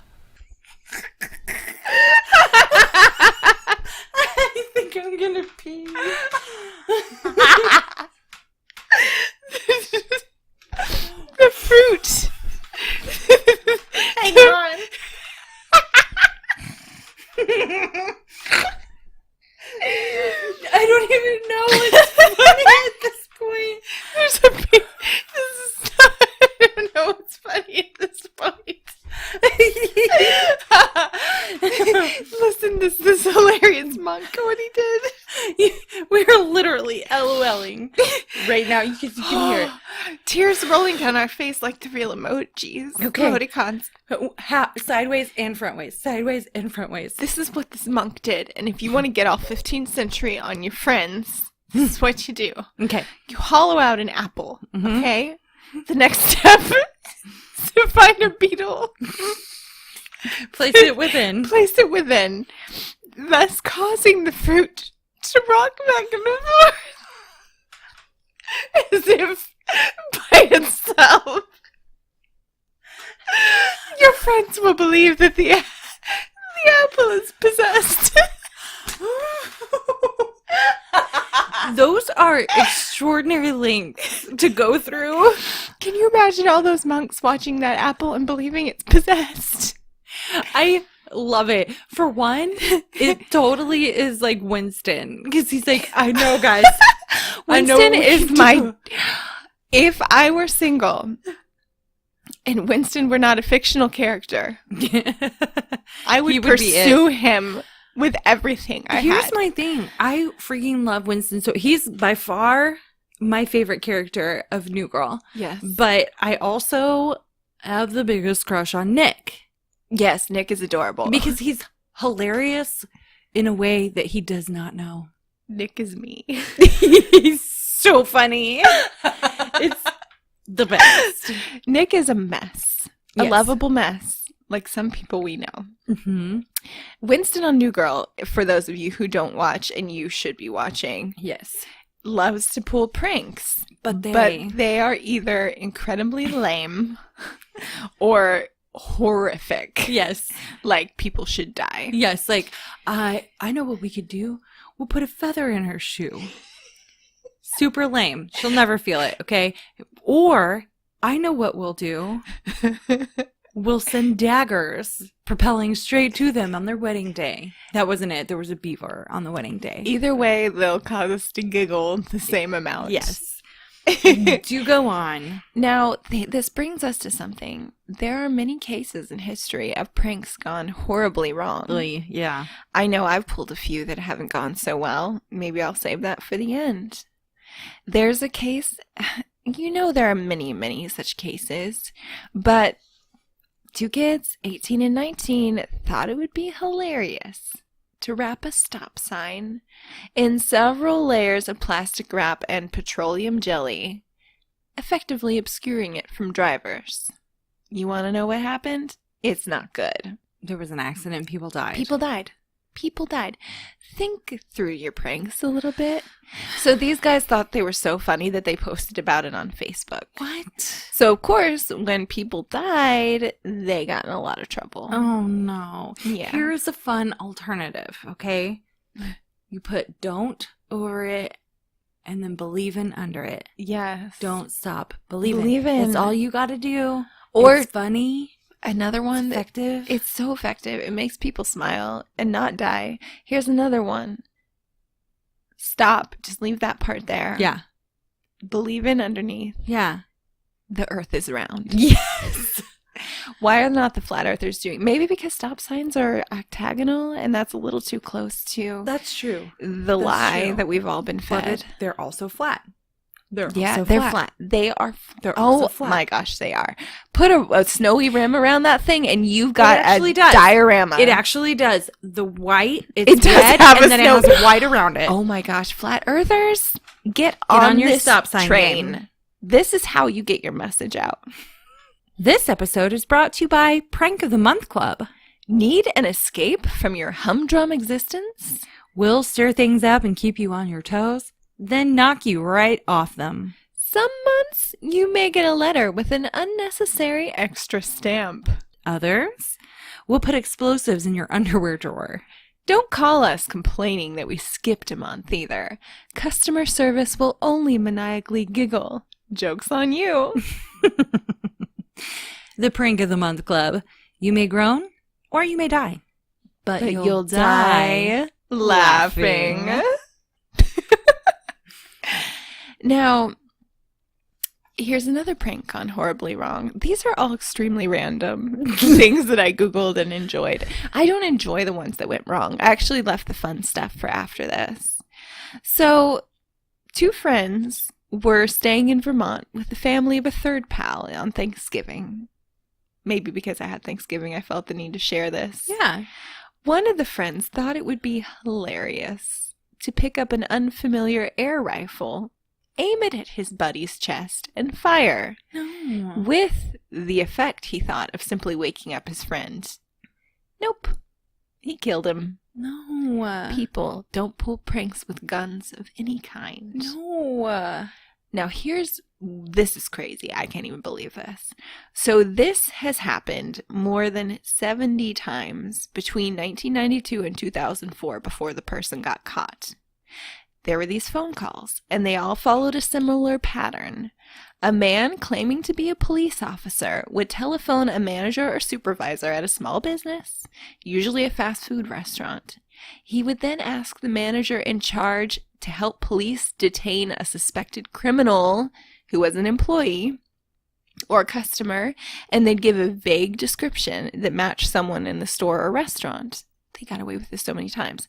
I think I'm gonna pee. The fruit. Hang on. I don't even know what's funny at this point. There's a big, this is not, I don't know what's funny at this point. Listen, this hilarious monk, what he did. We're literally LOLing right now. You can hear it. Tears rolling down our face like the real emojis. Okay. Emoticons. Sideways and frontways. Sideways and frontways. This is what this monk did. And if you want to get all 15th century on your friends, this is what you do. Okay. You hollow out an apple. Mm-hmm. Okay? The next step is to find a beetle. Place it within. Place it within. Thus causing the fruit to rock back and forth. As if by itself. Your friends will believe that the apple is possessed. Those are extraordinary links to go through. Can you imagine all those monks watching that apple and believing it's possessed? I love it. For one, it totally is like Winston. Because he's like, I know, guys. Winston is my... If I were single and Winston were not a fictional character, I would pursue him with everything I had. Here's my thing. I freaking love Winston. So he's by far my favorite character of New Girl. Yes. But I also have the biggest crush on Nick. Yes, Nick is adorable. Because he's hilarious in a way that he does not know. Nick is me. He's so funny. It's the best. Nick is a mess. Yes. A lovable mess. Like some people we know. Mm-hmm. Winston on New Girl, for those of you who don't watch, and you should be watching, Yes. loves to pull pranks. But they are either incredibly lame or horrific. Yes. Like people should die. Yes, like, I know what we could do. We'll put a feather in her shoe. Super lame. She'll never feel it, okay? Or, I know what we'll do. We'll send daggers propelling straight to them on their wedding day. That wasn't it. There was a beaver on the wedding day. Either way, they'll cause us to giggle the same amount. Yes. Do go on. Now, this brings us to something. There are many cases in history of pranks gone horribly wrong. Yeah. I know I've pulled a few that haven't gone so well. Maybe I'll save that for the end. There's a case, there are many, many such cases, but two kids, 18 and 19, thought it would be hilarious to wrap a stop sign in several layers of plastic wrap and petroleum jelly, effectively obscuring it from drivers. You want to know what happened? It's not good. There was an accident. People died. People died. Think through your pranks a little bit. So these guys thought they were so funny that they posted about it on Facebook. What? So, of course, when people died, they got in a lot of trouble. Oh, no. Yeah. Here's a fun alternative, okay? You put don't over it and then believin' under it. Yes. Don't stop believing. Believin'. That's all you gotta do. Or it's funny. Another one. It's effective. It's so effective. It makes people smile and not die. Here's another one. Stop. Just leave that part there. Yeah. Believe in underneath. Yeah. The earth is round. Yes. Why are not the flat earthers doing? Maybe because stop signs are octagonal and that's a little too close to That's true. the lie that we've all been fed. But they're also flat. They're they're flat. They're also flat. My gosh, they are. Put a snowy rim around that thing and you've got a does. diorama. It actually does. The white, It it's does red, have and then it has white around it. Oh my gosh, flat earthers, get on your this stop sign train. game. This is how you get your message out. This episode is brought to you by Prank of the Month Club. Need an escape from your humdrum existence? We'll stir things up and keep you on your toes. then knock you right off them. Some months, you may get a letter with an unnecessary extra stamp. Others will put explosives in your underwear drawer. Don't call us complaining that we skipped a month either. Customer service will only maniacally giggle. Joke's on you. The Prank of the Month Club. You may groan or you may die. But you'll die laughing. Now, here's another prank gone horribly wrong. These are all extremely random things that I Googled and enjoyed. I don't enjoy the ones that went wrong. I actually left the fun stuff for after this. So, two friends were staying in Vermont with the family of a third pal on Thanksgiving. Maybe because I had Thanksgiving, I felt the need to share this. Yeah. One of the friends thought it would be hilarious to pick up an unfamiliar air rifle, aim it at his buddy's chest, and fire. No. With the effect, he thought, of simply waking up his friend. Nope. He killed him. No. People don't pull pranks with guns of any kind. No. Now this is crazy. I can't even believe this. So this has happened more than 70 times between 1992 and 2004 before the person got caught. There were these phone calls, and they all followed a similar pattern. A man claiming to be a police officer would telephone a manager or supervisor at a small business, usually a fast food restaurant. He would then ask the manager in charge to help police detain a suspected criminal who was an employee or customer, and they'd give a vague description that matched someone in the store or restaurant. They got away with this so many times.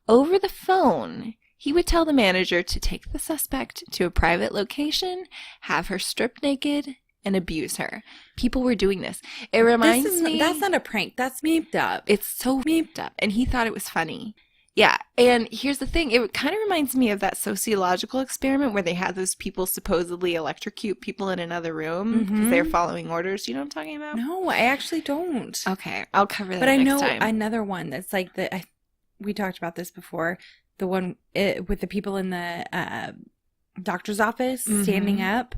Over the phone, he would tell the manager to take the suspect to a private location, have her stripped naked, and abuse her. People were doing this. It reminds me... That's not a prank. That's memed up. It's so memed up. And he thought it was funny. Yeah. And here's the thing. It kind of reminds me of that sociological experiment where they had those people supposedly electrocute people in another room because they're following orders. You know what I'm talking about? No, I actually don't. Okay. I'll cover that But I next know time. another one that's like we talked about this before. The one with the people in the doctor's office standing up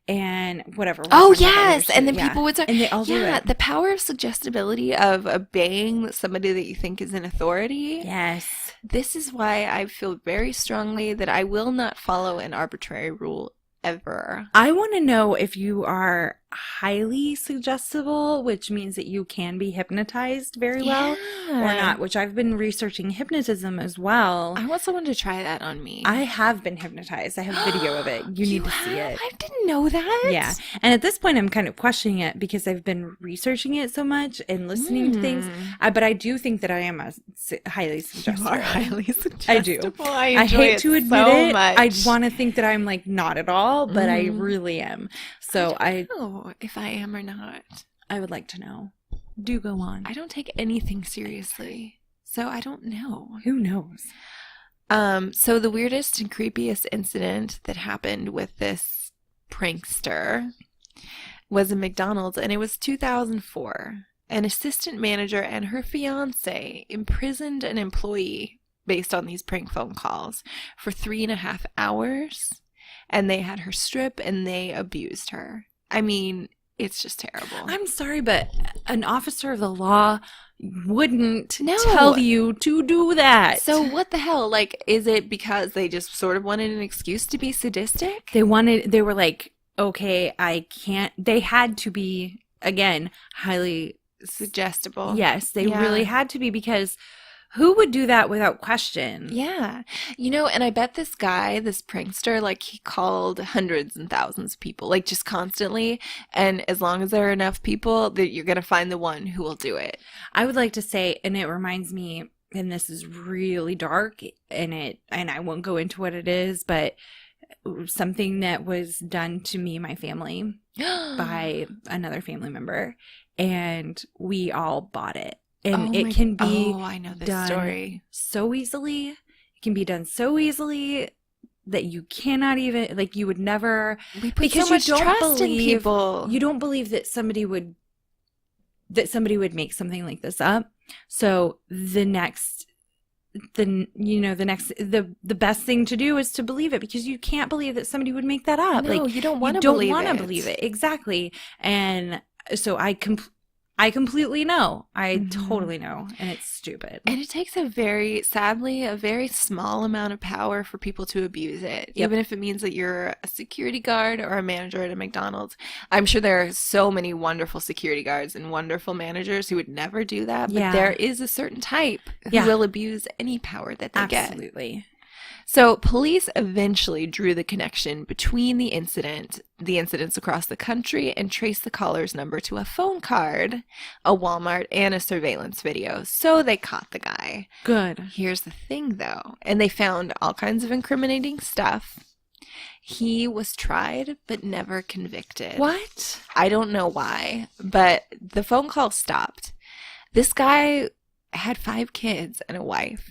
and whatever. Oh, yes. And then people would say, and they all do it. The power of suggestibility of obeying somebody that you think is in authority. Yes. This is why I feel very strongly that I will not follow an arbitrary rule ever. I want to know if you are highly suggestible, which means that you can be hypnotized very well, or not, which I've been researching hypnotism as well. I want someone to try that on me. I have been hypnotized. I have video of it. You need to see it. I didn't know that. Yeah. And at this point, I'm kind of questioning it because I've been researching it so much and listening to things. But I do think that I am highly suggestible. You are highly suggestible. I do. I hate to admit so it. much. I want to think that I'm like not at all, but I really am. So I don't know if I am or not. I would like to know. Do go on. I don't take anything seriously, so I don't know. Who knows? So the weirdest and creepiest incident that happened with this prankster was in McDonald's, and it was 2004. An assistant manager and her fiance imprisoned an employee based on these prank phone calls for 3.5 hours, and they had her strip and they abused her. I mean, it's just terrible. I'm sorry, but an officer of the law wouldn't No. tell you to do that. So what the hell? Like, is it because they just sort of wanted an excuse to be sadistic? they were like, okay, I can't. They had to be, again, highly Suggestible. Yes, they Yeah. really had to be, because who would do that without question? Yeah. You know, and I bet this guy, this prankster, like, he called hundreds and thousands of people, like, just constantly. And as long as there are enough people, that you're going to find the one who will do it. I would like to say, and it reminds me, and this is really dark, and I won't go into what it is, but something that was done to me and my family by another family member, and we all bought it. And it can be I know this done story. so easily. It can be done so easily that you cannot even, like, you would never, We put because so much you don't trust in believe people. you don't believe that somebody would make something like this up. So the next the best thing to do is to believe it, because you can't believe that somebody would make that up. No, Like, you don't want to don't believe want to it. believe it. Exactly. And so I completely know. I totally know. And it's stupid. And it takes sadly, a very small amount of power for people to abuse it. Yep. Even if it means that you're a security guard or a manager at a McDonald's. I'm sure there are so many wonderful security guards and wonderful managers who would never do that. But Yeah. there is a certain type who Yeah. will abuse any power that they get. Absolutely. So police eventually drew the connection between the incidents across the country, and traced the caller's number to a phone card, a Walmart, and a surveillance video. So they caught the guy. Good. Here's the thing, though, and they found all kinds of incriminating stuff. He was tried but never convicted. What? I don't know why, but the phone call stopped. This guy had 5 kids and a wife.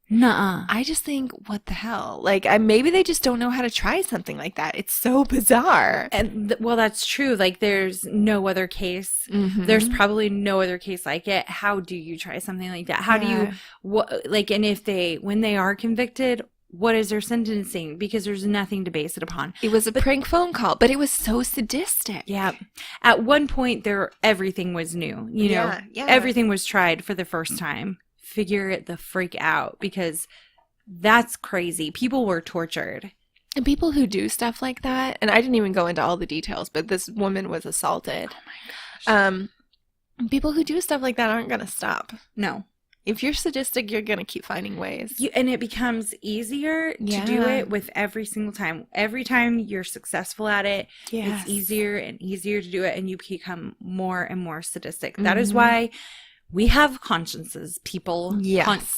Nuh-uh. I just think, what the hell? Like, maybe they just don't know how to try something like that. It's so bizarre. And well, that's true. Like, there's no other case. Mhm. There's probably no other case like it. How do you try something like that? How do Yeah. you, and when they are convicted, what is their sentencing? Because there's nothing to base it upon. It was a prank phone call, but it was so sadistic. Yeah. At one point, everything was new. Yeah. Everything was tried for the first time. Figure it the freak out, because that's crazy. People were tortured. And people who do stuff like that, and I didn't even go into all the details, but this woman was assaulted. Oh my gosh. People who do stuff like that aren't going to stop. No. If you're sadistic, you're going to keep finding ways. And it becomes easier to do Yeah. it with every single time. Every time you're successful at it, Yes. it's easier and easier to do it, and you become more and more sadistic. That is why we have consciences, people. Yes.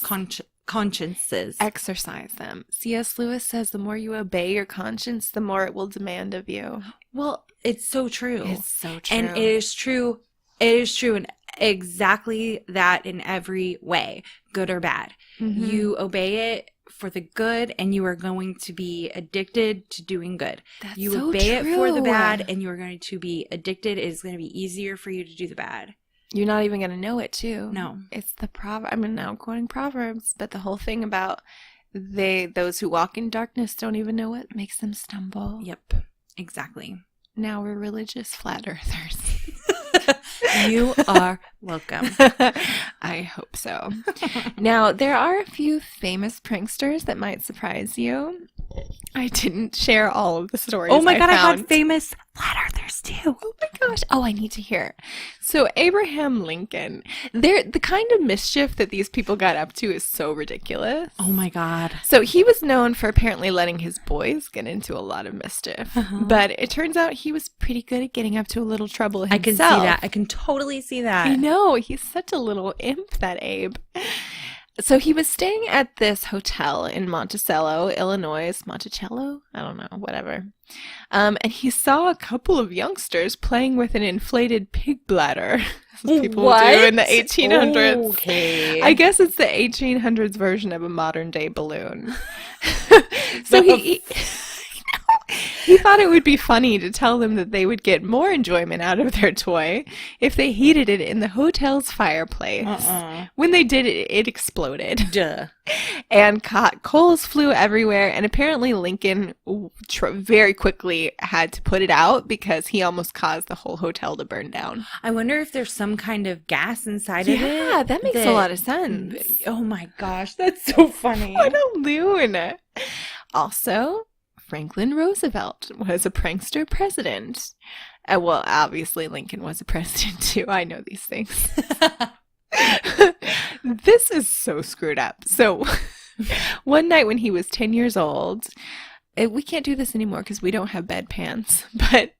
Consciences. Exercise them. C.S. Lewis says the more you obey your conscience, the more it will demand of you. Well, it's so true. It's so true. And it is true. It is true in exactly that, in every way, good or bad. Mhm. You obey it for the good, and you are going to be addicted to doing good. That's You so obey it for the true. bad, and you are going to be addicted. It is going to be easier for you to do the bad. You're not even going to know it, too. No. It's the proverb. I mean, now I'm quoting Proverbs, but the whole thing about those who walk in darkness don't even know what makes them stumble. Yep, exactly. Now we're religious flat earthers. You are welcome. I hope so. Now, there are a few famous pranksters that might surprise you. I didn't share all of the stories. Oh my God, I found. got famous flat earthers too. Oh my gosh. Oh, I need to hear. So Abraham Lincoln, the kind of mischief that these people got up to is so ridiculous. Oh my God. So he was known for apparently letting his boys get into a lot of mischief. But it turns out he was pretty good at getting up to a little trouble himself. I can see that. I can totally see that. I know. He's such a little imp, that Abe. So he was staying at this hotel in Monticello, Illinois. Monticello? I don't know. Whatever. And he saw a couple of youngsters playing with an inflated pig bladder. As people do in the 1800s. Okay. I guess it's the 1800s version of a modern day balloon. So he thought it would be funny to tell them that they would get more enjoyment out of their toy if they heated it in the hotel's fireplace. When they did it, it exploded. Duh. And coals flew everywhere, and apparently Lincoln very quickly had to put it out because he almost caused the whole hotel to burn down. I wonder if there's some kind of gas inside of it. Yeah, that makes a lot of sense. Oh my gosh, that's so funny. What a loon. Also, Franklin Roosevelt was a prankster president. Well, obviously Lincoln was a president too. I know these things. This is so screwed up. So one night when he was 10 years old, we can't do this anymore because we don't have bedpans, but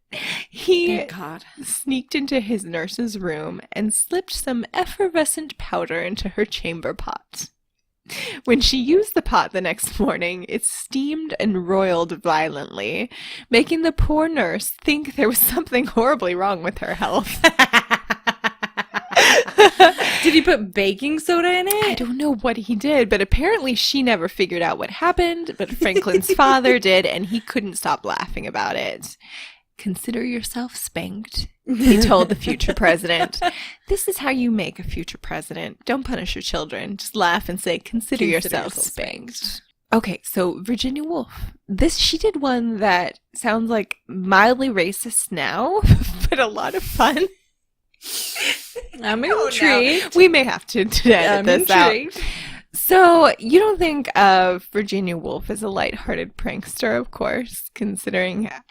he Thank God. sneaked into his nurse's room and slipped some effervescent powder into her chamber pot. When she used the pot the next morning, it steamed and roiled violently, making the poor nurse think there was something horribly wrong with her health. Did he put baking soda in it? I don't know what he did, but apparently she never figured out what happened, but Franklin's father did, and he couldn't stop laughing about it. "Consider yourself spanked," he told the future president. This is how you make a future president. Don't punish your children. Just laugh and say, consider yourself spanked. Okay, so Virginia Woolf. She did one that sounds like mildly racist now, but a lot of fun. I'm intrigued. We may have to edit this out. So you don't think of Virginia Woolf as a lighthearted prankster, of course, considering a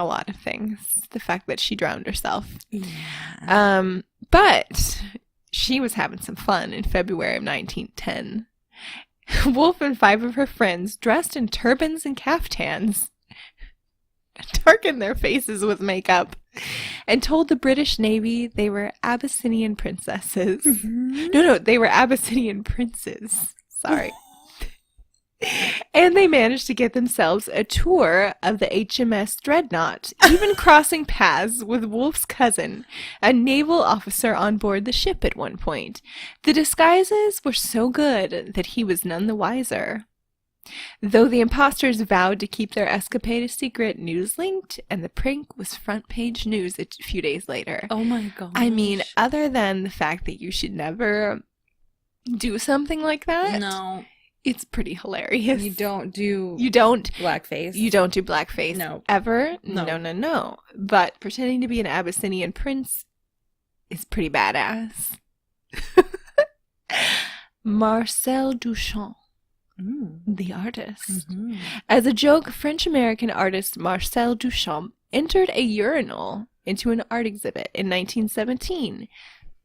lot of things. The fact that she drowned herself. Yeah. But she was having some fun in February of 1910. Woolf and 5 of her friends, dressed in turbans and caftans, darkened their faces with makeup and told the British Navy they were Abyssinian princesses. Mm-hmm. No, they were Abyssinian princes. Sorry. And they managed to get themselves a tour of the HMS Dreadnought, even crossing paths with Wolfe's cousin, a naval officer on board the ship at one point. The disguises were so good that he was none the wiser. Though the imposters vowed to keep their escapade a secret, news linked, and the prank was front-page news a few days later. Oh my gosh. I mean, other than the fact that you should never do something like that. No. It's pretty hilarious. You don't do blackface. You don't do blackface. No. Ever? No. No. But pretending to be an Abyssinian prince is pretty badass. Marcel Duchamp, the artist. Mm-hmm. As a joke, French-American artist Marcel Duchamp entered a urinal into an art exhibit in 1917.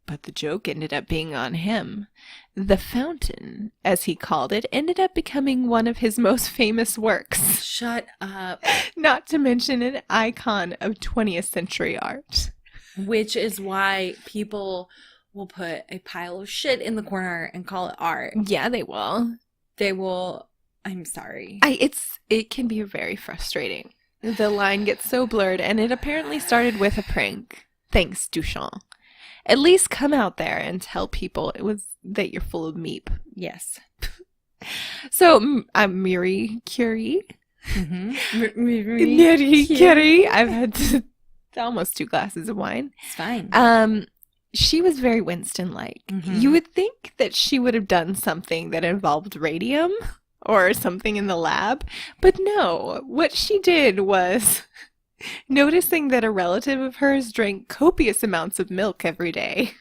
But the joke ended up being on him. The fountain, as he called it, ended up becoming one of his most famous works. Shut up. Not to mention an icon of 20th century art. Which is why people will put a pile of shit in the corner and call it art. Yeah, they will. They will. I'm sorry. It can be very frustrating. The line gets so blurred, and it apparently started with a prank. Thanks, Duchamp. At least come out there and tell people that you're full of meep. Yes. So, I'm Marie Curie. Mm-hmm. Marie Curie. I've had almost 2 glasses of wine. It's fine. She was very Winston-like. Mm-hmm. You would think that she would have done something that involved radium or something in the lab. But no, what she did was... noticing that a relative of hers drank copious amounts of milk every day.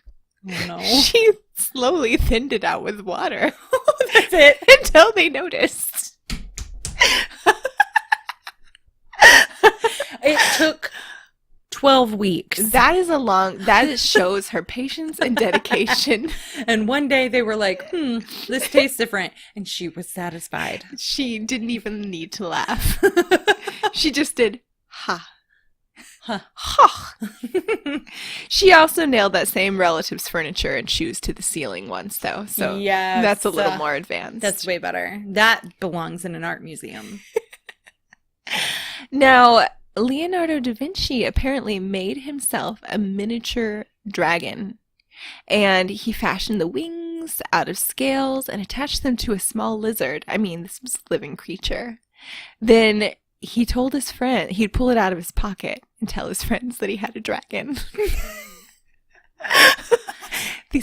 Oh, no. She slowly thinned it out with water. That's it. Until they noticed. It took 12 weeks. That shows her patience and dedication. And one day they were like, this tastes different. And she was satisfied. She didn't even need to laugh. She just did. Ha. Ha. She also nailed that same relative's furniture and shoes to the ceiling once, though. So yes, that's a little more advanced. That's way better. That belongs in an art museum. Now, Leonardo da Vinci apparently made himself a miniature dragon. And he fashioned the wings out of scales and attached them to a small lizard. I mean, this was a living creature. Then... he told his friend he'd pull it out of his pocket and tell his friends that he had a dragon.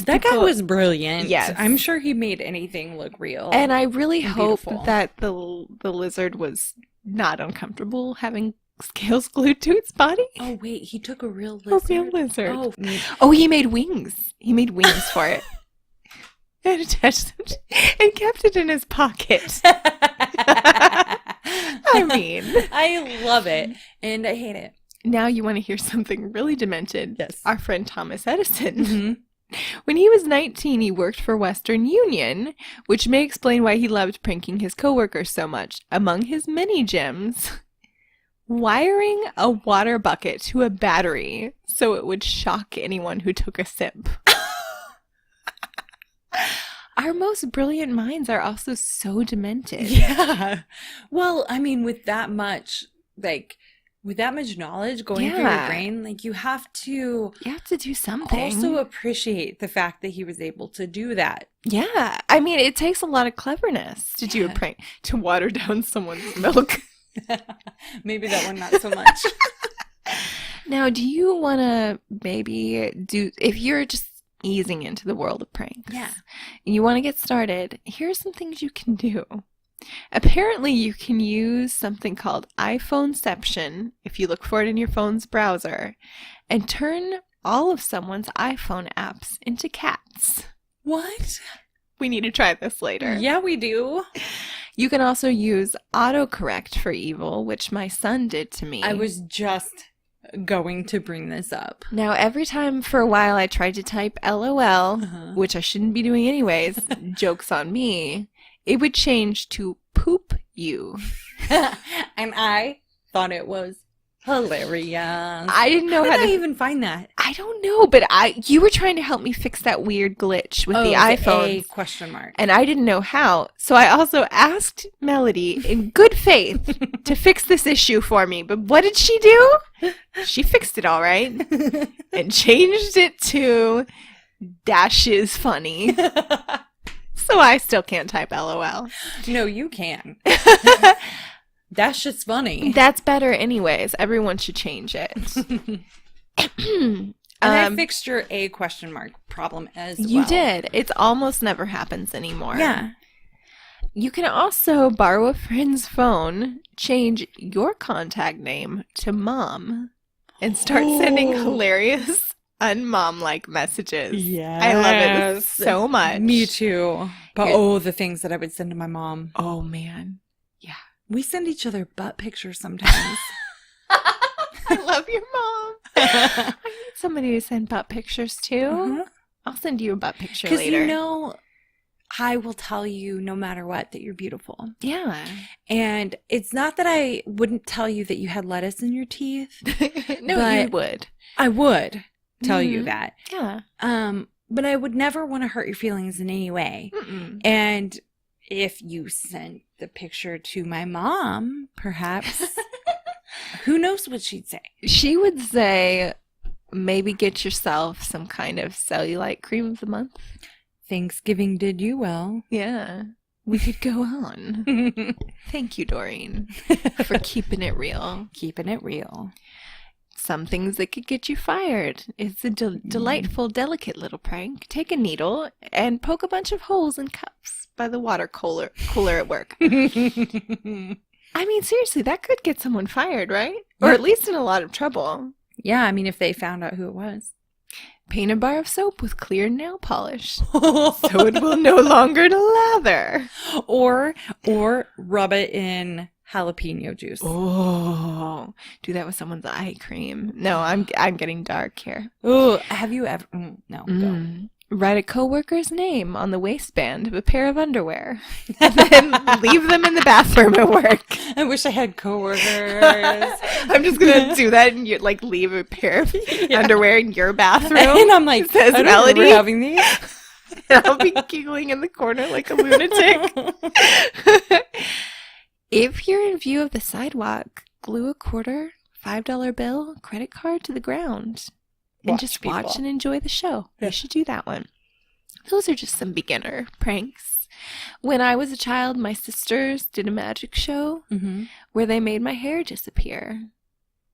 That guy was brilliant. Yes. I'm sure he made anything look real. And I really hope that the lizard was not uncomfortable having scales glued to its body. Oh, wait. He took a real lizard. A real lizard. Oh, he made wings. He made wings for it. And attached them and kept it in his pocket. I mean, I love it and I hate it. Now you want to hear something really demented. Yes. Our friend Thomas Edison. Mm-hmm. When he was 19, he worked for Western Union, which may explain why he loved pranking his coworkers so much. Among his many gems, wiring a water bucket to a battery so it would shock anyone who took a sip. Our most brilliant minds are also so demented. Yeah. Well, I mean, with that much knowledge going through your brain, you have to do something. Also appreciate the fact that he was able to do that. Yeah. I mean, it takes a lot of cleverness to do a prank, to water down someone's milk. Maybe that one not so much. Now, do you want to maybe if you're just easing into the world of pranks, Yeah, and you want to get started, here's some things you can do. Apparently, you can use something called iPhoneception if you look for it in your phone's browser and turn all of someone's iPhone apps into cats. what? We need to try this later. Yeah, we do. You can also use autocorrect for evil, which my son did to me. I was just going to bring this up. Now, every time for a while I tried to type LOL, which I shouldn't be doing anyways, joke's on me, it would change to poop you. And I thought it was hilarious. I didn't know How did I even find that? I don't know, but you were trying to help me fix that weird glitch with the iPhone. A question mark. And I didn't know how. So I also asked Melody in good faith to fix this issue for me. But what did she do? She fixed it all right and changed it to dash is funny. So I still can't type LOL. No, you can. That's just funny. That's better anyways. Everyone should change it. And I fixed your a question mark problem as well. You did. It almost never happens anymore. Yeah. You can also borrow a friend's phone, change your contact name to mom, and start sending hilarious unmom-like messages. Yes. I love it so much. Me too. But the things that I would send to my mom. Oh, man. Yeah. We send each other butt pictures sometimes. I love your mom. I need somebody to send butt pictures to. Uh-huh. I'll send you a butt picture later. Because you know, I will tell you no matter what that you're beautiful. Yeah. And it's not that I wouldn't tell you that you had lettuce in your teeth. No, you would. I would tell you that. Yeah. But I would never want to hurt your feelings in any way. Mm-mm. And if you sent the picture to my mom, perhaps, who knows what she'd say? She would say, maybe get yourself some kind of cellulite cream of the month. Thanksgiving did you well. Yeah. We could go on. Thank you, Doreen, for keeping it real. Keeping it real. Some things that could get you fired. It's a delightful, delicate little prank. Take a needle and poke a bunch of holes in cups by the water cooler at work. I mean, seriously, that could get someone fired, right? Or at least in a lot of trouble. Yeah, I mean, if they found out who it was. Paint a bar of soap with clear nail polish so it will no longer lather. Or rub it in jalapeno juice. Oh, do that with someone's eye cream. No, I'm getting dark here. Oh, have you ever? No. Go. Write a coworker's name on the waistband of a pair of underwear, and then leave them in the bathroom at work. I wish I had coworkers. I'm just gonna do that and you like leave a pair of underwear in your bathroom. And I'm like, says I don't Melody remember having these. And I'll be giggling in the corner like a lunatic. If you're in view of the sidewalk, glue a quarter, $5 bill, credit card to the ground. And just watch and enjoy the show. You should do that one. Those are just some beginner pranks. When I was a child, my sisters did a magic show where they made my hair disappear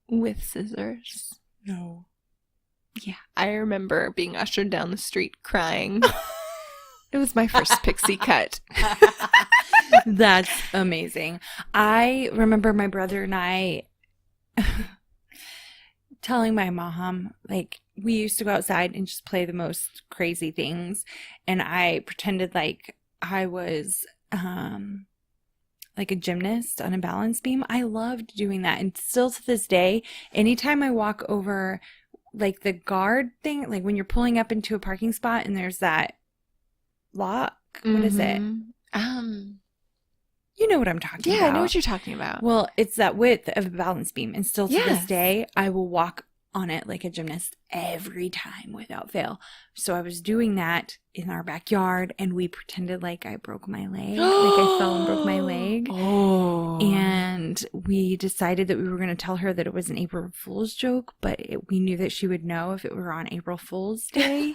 with scissors. No. Yeah, I remember being ushered down the street crying. It was my first pixie cut. That's amazing. I remember my brother and I telling my mom, like, we used to go outside and just play the most crazy things. And I pretended like I was like a gymnast on a balance beam. I loved doing that. And still to this day, anytime I walk over like the guard thing, like when you're pulling up into a parking spot and there's that lock, what is it? You know what I'm talking about. Yeah, I know what you're talking about. Well, it's that width of a balance beam. And still to Yes. this day, I will walk on it like a gymnast every time without fail. So I was doing that in our backyard and we pretended like I broke my leg. Like I fell and broke my leg. Oh. And And we decided that we were going to tell her that it was an April Fool's joke, but we knew that she would know if it were on April Fool's Day.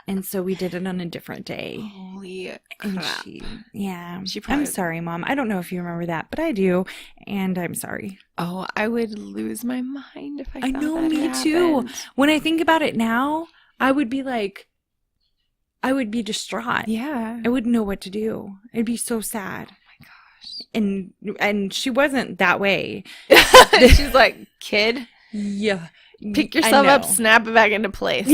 And so we did it on a different day. Holy And crap. I'm sorry, Mom. I don't know if you remember that, but I do. And I'm sorry. Oh, I would lose my mind if I I thought know, that me had too. happened. When I think about it now, I would be distraught. Yeah. I wouldn't know what to do. I'd be so sad. And she wasn't that way. She's like, kid, Yeah. pick I yourself up, know. snap it back into place.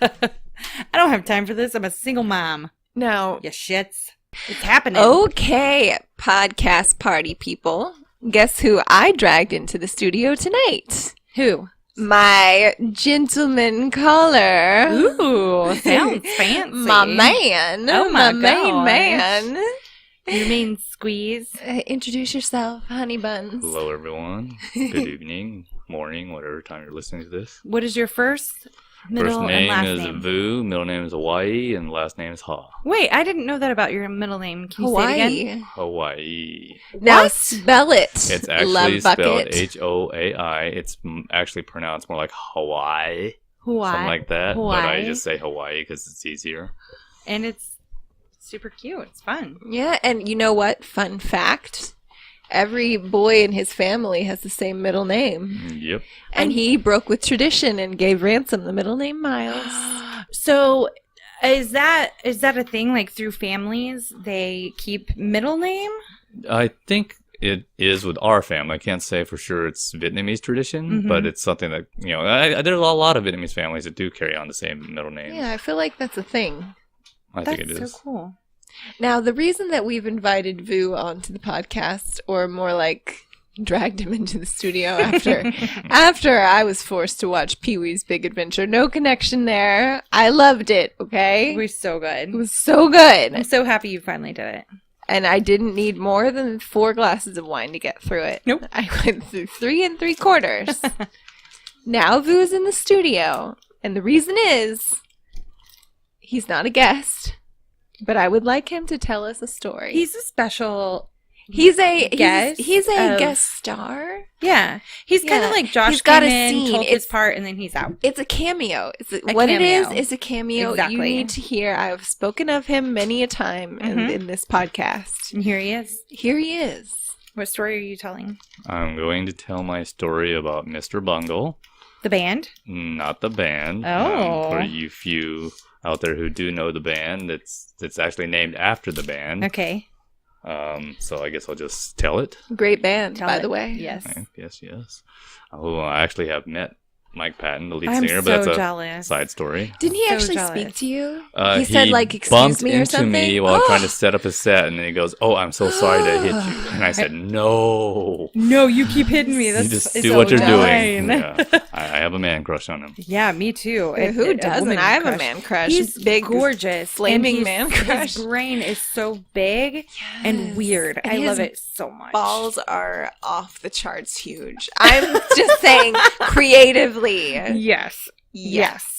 I don't have time for this. I'm a single mom. No. You shits. It's happening. Okay, podcast party people. Guess who I dragged into the studio tonight? Who? My gentleman caller. Ooh, sounds fancy. My man. Oh my main gosh. man. You mean squeeze? Introduce yourself, honey buns. Hello, everyone. Good evening, morning, whatever time you're listening to this. What is your first, middle, First name and last is name? Vu, middle name is Hawaii, and last name is Ha. Wait, I didn't know that about your middle name. Can you say it again? Hawaii. Now What? spell it. It's actually Love spelled bucket. H-O-A-I. It's actually pronounced more like Hawaii, Hawaii. something like that. But Hawaii. I just say Hawaii because it's easier. And it's super cute. It's fun. Yeah, and you know what? Fun fact. Every boy in his family has the same middle name. Yep. And he broke with tradition and gave Ransom the middle name Miles. So, is that a thing? Like through families, they keep middle name? I think it is with our family. I can't say for sure it's Vietnamese tradition, Mhm. but it's something that, there's a lot of Vietnamese families that do carry on the same middle name. Yeah, I feel like that's a thing. I think it is. so cool. Now, the reason that we've invited Vu onto the podcast, or more like dragged him into the studio after I was forced to watch Pee-wee's Big Adventure. No connection there. I loved it, okay? It was so good. It was so good. I'm so happy you finally did it. And I didn't need more than 4 glasses of wine to get through it. Nope. I went through 3 3/4. Now Vu's in the studio. And the reason is, he's not a guest, but I would like him to tell us a story. He's a special He's a guest He's a of- guest star. Yeah. He's kind Yeah. of like Josh He's got came a in, scene. told It's- his part, and then he's out. It's a cameo. It's A what cameo. it is a cameo. Exactly. You need to hear. I have spoken of him many a time in this podcast. And here he is. Here he is. What story are you telling? I'm going to tell my story about Mr. Bungle, The band? not the band. Oh. For you few out there who do know the band, it's actually named after the band. Okay. So I guess I'll just tell it. Great band, Tell by it. the way. Yes. Okay, yes. Oh, I actually have met Mike Patton, the lead I'm singer, so but that's a jealous. side story. Didn't he So actually jealous. speak to you? He he said, like, excuse bumped me or into something? me while trying to set up his set, and then he goes, "Oh, I'm so sorry to hit you." And I said, "No, No, you keep hitting me. you That's just it's do what you're fine. doing." Yeah, I have a man crush on him. Yeah, me too. Who A doesn't? woman I have a crush. man crush. He's big, gorgeous. flaming and man his crush. brain is so big and weird. And I love his it so much. Balls are off the charts huge. I'm just saying, creatively. Yes. Yes.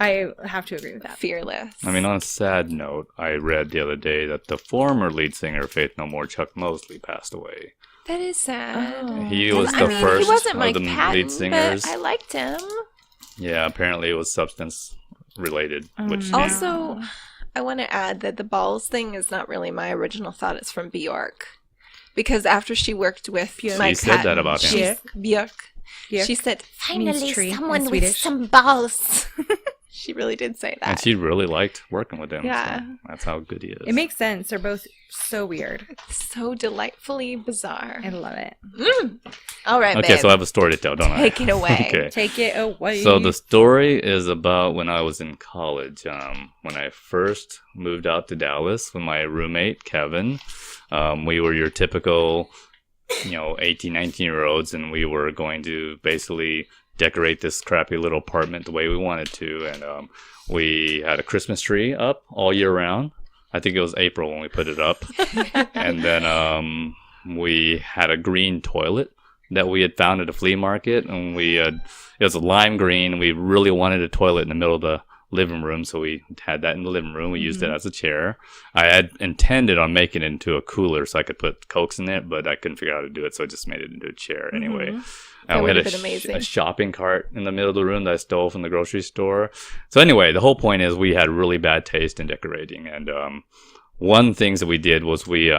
I have to agree with that. Fearless. I mean, on a sad note, I read the other day that the former lead singer of Faith No More, Chuck Mosley, passed away. That is sad. Oh. He was I the mean, first he wasn't of Mike the Patton, lead singers. but I liked him. Yeah, apparently it was substance related. Which no. Also, I want to add that the balls thing is not really my original thought. It's from Bjork. Because after she worked with Bjork. Mike She said Patton, that about him. Bjork. Bjork She said, means finally tree in someone with Swedish. some balls. She really did say that. and she really liked working with him. Yeah. So that's how good he is. It makes sense. They're both so weird. So delightfully bizarre. I love it. All right, Okay, babe. so I have a story to tell, don't I? Take it away. Okay. Take it away. So the story is about when I was in college. When I first moved out to Dallas with my roommate, Kevin. We were your typical, 18, 19-year-olds, and we were going to basically decorate this crappy little apartment the way we wanted to. And we had a Christmas tree up all year round. I think it was April when we put it up. And then we had a green toilet that we had found at a flea market, and it was a lime green. We really wanted a toilet in the middle of the living room, so we had that in the living room. We used it as a chair. I had intended on making it into a cooler so I could put Cokes in it, but I couldn't figure out how to do it, so I just made it into a chair anyway. That We would had have been amazing. a shopping cart in the middle of the room that I stole from the grocery store. So anyway, the whole point is we had really bad taste in decorating, and one things that we did was we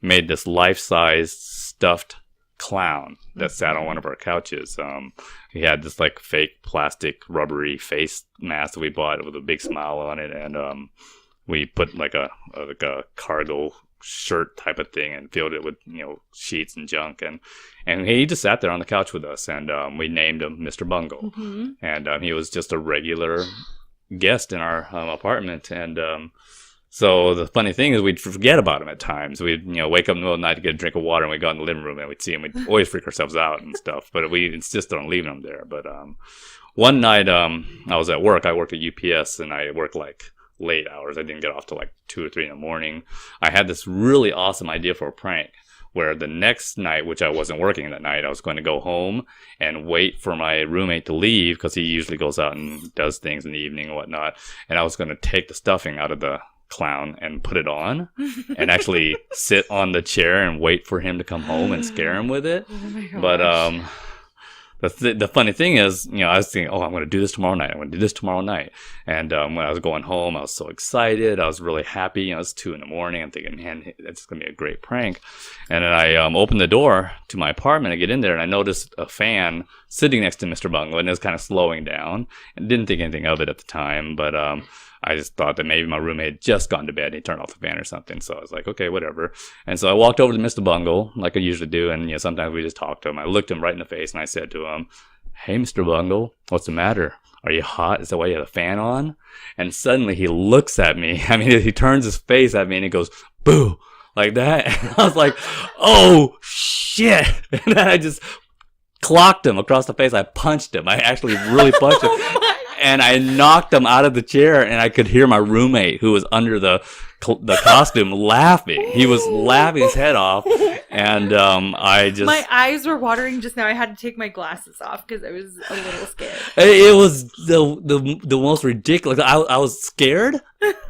made this life-size stuffed clown that sat on one of our couches. He had this like fake plastic rubbery face mask that we bought with a big smile on it, and we put like a cargo shirt type of thing and filled it with sheets and junk, and he just sat there on the couch with us, and we named him Mr. Bungle, and he was just a regular guest in our apartment, and so the funny thing is we'd forget about him at times. We'd wake up in the middle of the night to get a drink of water, and we'd go in the living room and we'd see him. We'd always freak ourselves out and stuff, but we insisted on leaving him there. But one night I was at work. I worked at UPS, and I worked like late hours. I didn't get off till like 2 or 3 in the morning. I had this really awesome idea for a prank where the next night, which I wasn't working that night, I was going to go home and wait for my roommate to leave because he usually goes out and does things in the evening and whatnot. And I was going to take the stuffing out of the clown and put it on and actually sit on the chair and wait for him to come home and scare him with it. Oh my gosh. But the funny thing is, I was thinking, I'm going to do this tomorrow night. I'm going to do this tomorrow night. And when I was going home, I was so excited. I was really happy. It's 2 a.m. I'm thinking, man, that's going to be a great prank. And then I opened the door to my apartment. I get in there, and I noticed a fan sitting next to Mr. Bungle, and it was kind of slowing down. And didn't think anything of it at the time, but I just thought that maybe my roommate had just gone to bed and he turned off the fan or something. So I was like, okay, whatever. And so I walked over to Mr. Bungle like I usually do. And sometimes we just talked to him. I looked him right in the face and I said to him, hey, Mr. Bungle, what's the matter? Are you hot? Is that why you have a fan on? And suddenly he looks at me. I mean, he turns his face at me and he goes, boo, like that. And I was like, oh, shit. And then I just clocked him across the face. I punched him. I actually really punched him. And I knocked him out of the chair, and I could hear my roommate, who was under the costume, laughing. He was laughing his head off, and I just... My eyes were watering just now. I had to take my glasses off because I was a little scared. It was the most ridiculous. I was scared,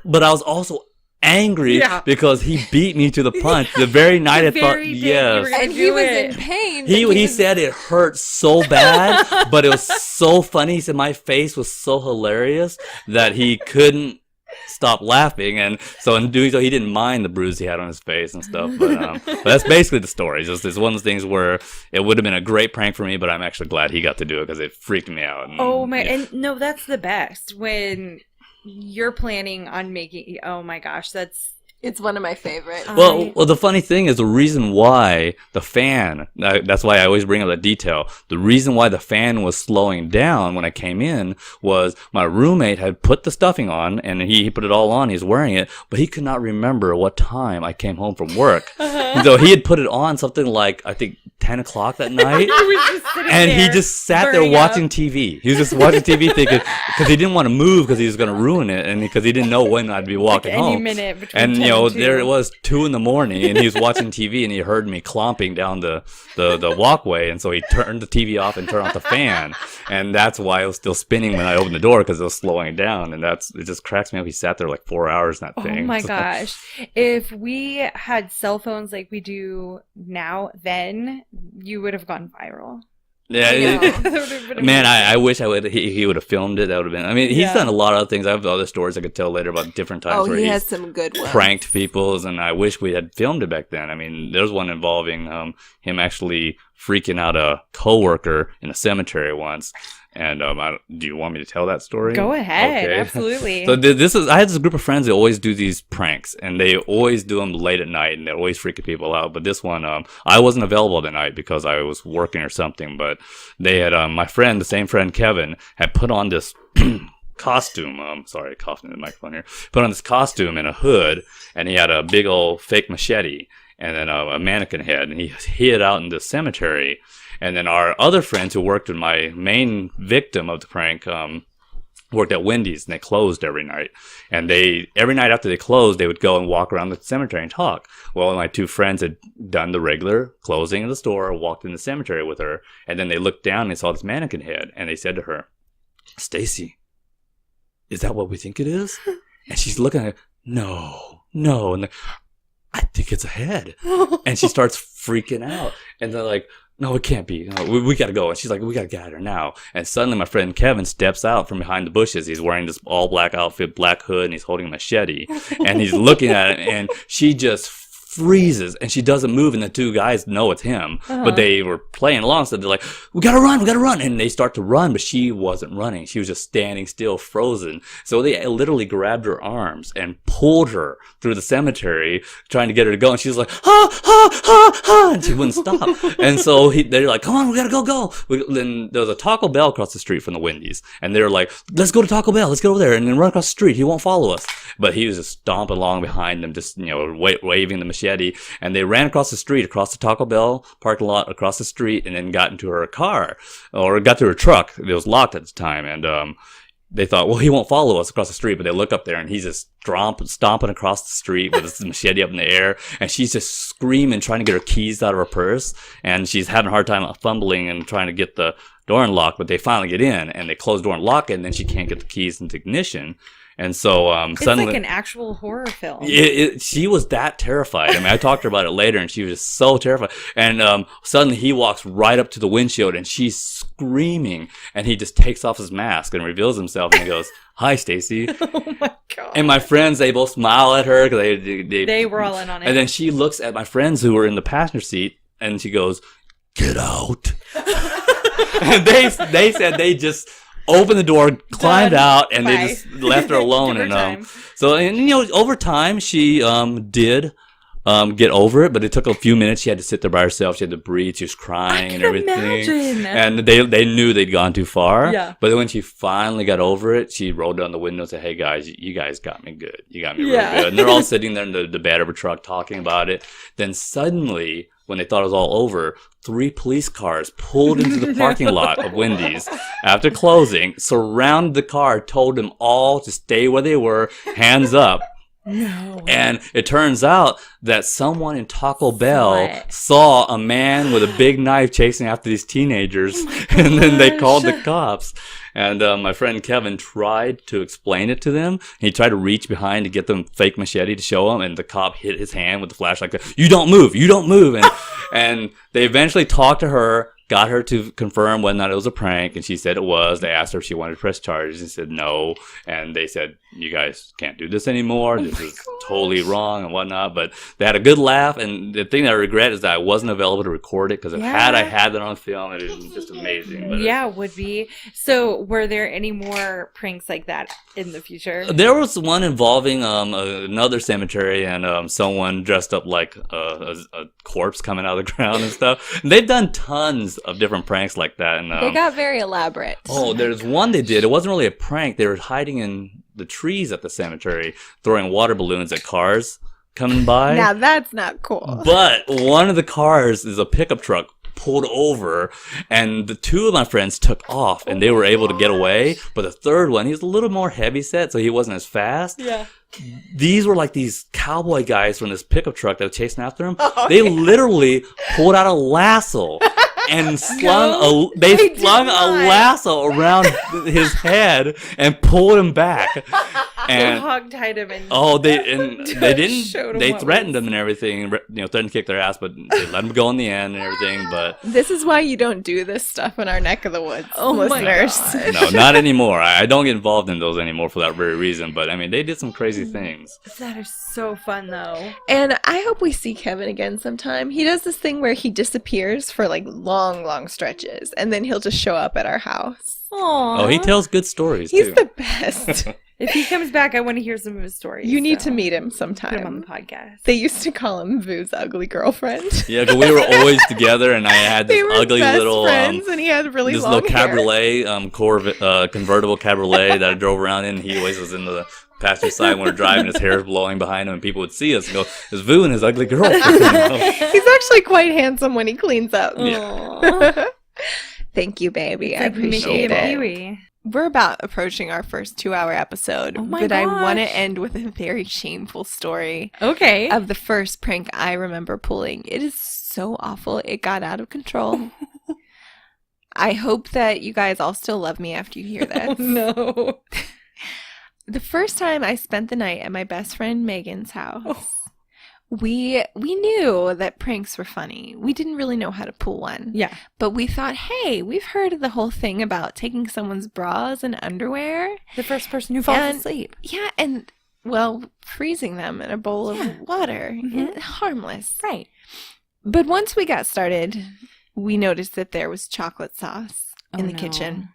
but I was also angry because he beat me to the punch the very night. I thought, yes, and he was in pain. He said it hurt so bad, but it was so funny. He said my face was so hilarious that he couldn't stop laughing, and so in doing so, he didn't mind the bruise he had on his face and stuff. But that's basically the story. It's one of those things where it would have been a great prank for me, but I'm actually glad he got to do it because it freaked me out. And no, that's the best when you're planning on making, oh my gosh, it's one of my favorites. Well, the funny thing is the reason why the fan, that's why I always bring up that detail. The reason why the fan was slowing down when I came in was my roommate had put the stuffing on and he put it all on. He's wearing it, but he could not remember what time I came home from work. So he had put it on something like, I think, 10 o'clock that night. And he just sat there watching TV. He was just watching TV thinking, because he didn't want to move because he was going to ruin it, and because he didn't know when I'd be walking home. Any minute between and 10 and 2. There it was 2 a.m, and he was watching TV, and he heard me clomping down the walkway, and so he turned the TV off and turned off the fan, and that's why it was still spinning when I opened the door because it was slowing down, and it just cracks me up. He sat there like 4 hours in that thing. Oh my gosh! If we had cell phones like we do now, then you would have gone viral. Yeah, man, I wish he would have filmed it. That would have been. I mean, he's done a lot of other things. I have other stories I could tell later about different times where he has some good ones. Pranked peoples, and I wish we had filmed it back then. I mean, there's one involving him actually freaking out a coworker in a cemetery once. And do you want me to tell that story? Go ahead, okay. Absolutely. So I had this group of friends that always do these pranks, and they always do them late at night, and they're always freaking people out. But this one, I wasn't available that night because I was working or something. But they had my friend, the same friend Kevin, had put on this costume. Sorry, coughing in the microphone here. Put on this costume and a hood, and he had a big old fake machete, and then a mannequin head, and he hid out in the cemetery. And then our other friends who worked with my main victim of the prank worked at Wendy's, and they closed every night. And every night after they closed, they would go and walk around the cemetery and talk. Well, my 2 friends had done the regular closing of the store, walked in the cemetery with her, and then they looked down and they saw this mannequin head, and they said to her, "Stacy, is that what we think it is? And she's looking at it, no. And I think it's a head. And she starts freaking out. And they're like, no, it can't be. No, we got to go. And she's like, we got to get her now. And suddenly my friend Kevin steps out from behind the bushes. He's wearing this all black outfit, black hood, and he's holding a machete. And he's looking at it, and she just freezes, and she doesn't move, and the two guys know it's him, but they were playing along, so they're like, we gotta run, and they start to run, but she wasn't running. She was just standing still, frozen. So they literally grabbed her arms and pulled her through the cemetery, trying to get her to go, and she was like, and she wouldn't stop. And so they're like, come on, we gotta go. Then there was a Taco Bell across the street from the Wendy's, and they're like, let's go to Taco Bell, let's go over there, and then run across the street, he won't follow us. But he was just stomping along behind them, just, waving the machete. And they ran across the street, across the Taco Bell parking lot, across the street, and then got into her car, or got to her truck. It was locked at the time, and they thought, well, he won't follow us across the street. But they look up there, and he's just stomping across the street with his machete up in the air, and she's just screaming, trying to get her keys out of her purse, and she's having a hard time fumbling and trying to get the door unlocked. But they finally get in, and they close the door and lock it, and then she can't get the keys into ignition. And so it's suddenly, like an actual horror film. She was that terrified. I mean, I talked to her about it later, and she was just so terrified. And suddenly he walks right up to the windshield, and she's screaming. And he just takes off his mask and reveals himself, and he goes, "Hi, Stacy." Oh my god! And my friends, they both smile at her because they were all in on it. And then she looks at my friends who were in the passenger seat, and she goes, "Get out!" And they said they just opened the door, climbed out, and they just left her alone. And over time she did get over it, but it took a few minutes. She had to sit there by herself. She had to breathe. She was crying and everything. Imagine. And they knew they'd gone too far. Yeah. But then when she finally got over it, she rolled down the window and said, "Hey guys, you guys got me good. You got me really good." And they're all sitting there in the bed of her truck talking about it. Then suddenly, when they thought it was all over, 3 police cars pulled into the parking lot of Wendy's after closing, surrounded the car, told them all to stay where they were, hands up. No. And it turns out that someone in Taco Bell saw a man with a big knife chasing after these teenagers, and then they called the cops. And my friend Kevin tried to explain it to them. He tried to reach behind to get them fake machete to show him, and the cop hit his hand with the flashlight. You don't move. And they eventually talked to her, got her to confirm whether or not it was a prank, and she said it was. They asked her if she wanted to press charges, and said no. And they said, you guys can't do this anymore. This is totally wrong and whatnot. But they had a good laugh, and the thing that I regret is that I wasn't available to record it, because had I had that on film, it was just amazing. But it would be. So were there any more pranks like that in the future? There was one involving another cemetery, and someone dressed up like a corpse coming out of the ground and stuff. And they've done tons of different pranks like that. And they got very elaborate. Oh, there's one they did. It wasn't really a prank. They were hiding in the trees at the cemetery, throwing water balloons at cars coming by. Now that's not cool. But one of the cars is a pickup truck pulled over, and the 2 of my friends took off, and they were able to get away. But the third one, he was a little more heavy set, so he wasn't as fast. Yeah. These were like these cowboy guys from this pickup truck that was chasing after him. They literally pulled out a lasso and slung a lasso around his head and pulled him back. And they hogtied him. They threatened him and everything. Threatened to kick their ass, but they let him go in the end and everything. But this is why you don't do this stuff in our neck of the woods, listeners. My God. No, not anymore. I don't get involved in those anymore for that very reason. But I mean, they did some crazy things. That is so fun, though. And I hope we see Kevin again sometime. He does this thing where he disappears for like long stretches, and then he'll just show up at our house. Aww. Oh, he tells good stories. He's too. The best. If he comes back, I want to hear some of his stories. You need to meet him sometime. Put him on the podcast. They used to call him Vu's ugly girlfriend. Yeah, but we were always together, and I had this ugly little friends, and he had really this long little cabriolet, convertible cabriolet that I drove around in. He always was in the passenger side when we're driving. His hair is blowing behind him, and people would see us and go, "It's Vu and his ugly girlfriend." He's actually quite handsome when he cleans up. Yeah. Thank you, baby. I appreciate it. We're about approaching our first 2-hour episode, but I want to end with a very shameful story. Okay. Of the first prank I remember pulling. It is so awful. It got out of control. I hope that you guys all still love me after you hear this. Oh, no. The first time I spent the night at my best friend Megan's house, we knew that pranks were funny. We didn't really know how to pull one. Yeah. But we thought, hey, we've heard of the whole thing about taking someone's bras and underwear. The first person who falls And- asleep. Yeah, and, well, freezing them in a bowl of water. Harmless. Right. But once we got started, we noticed that there was chocolate sauce in Oh, the no. kitchen.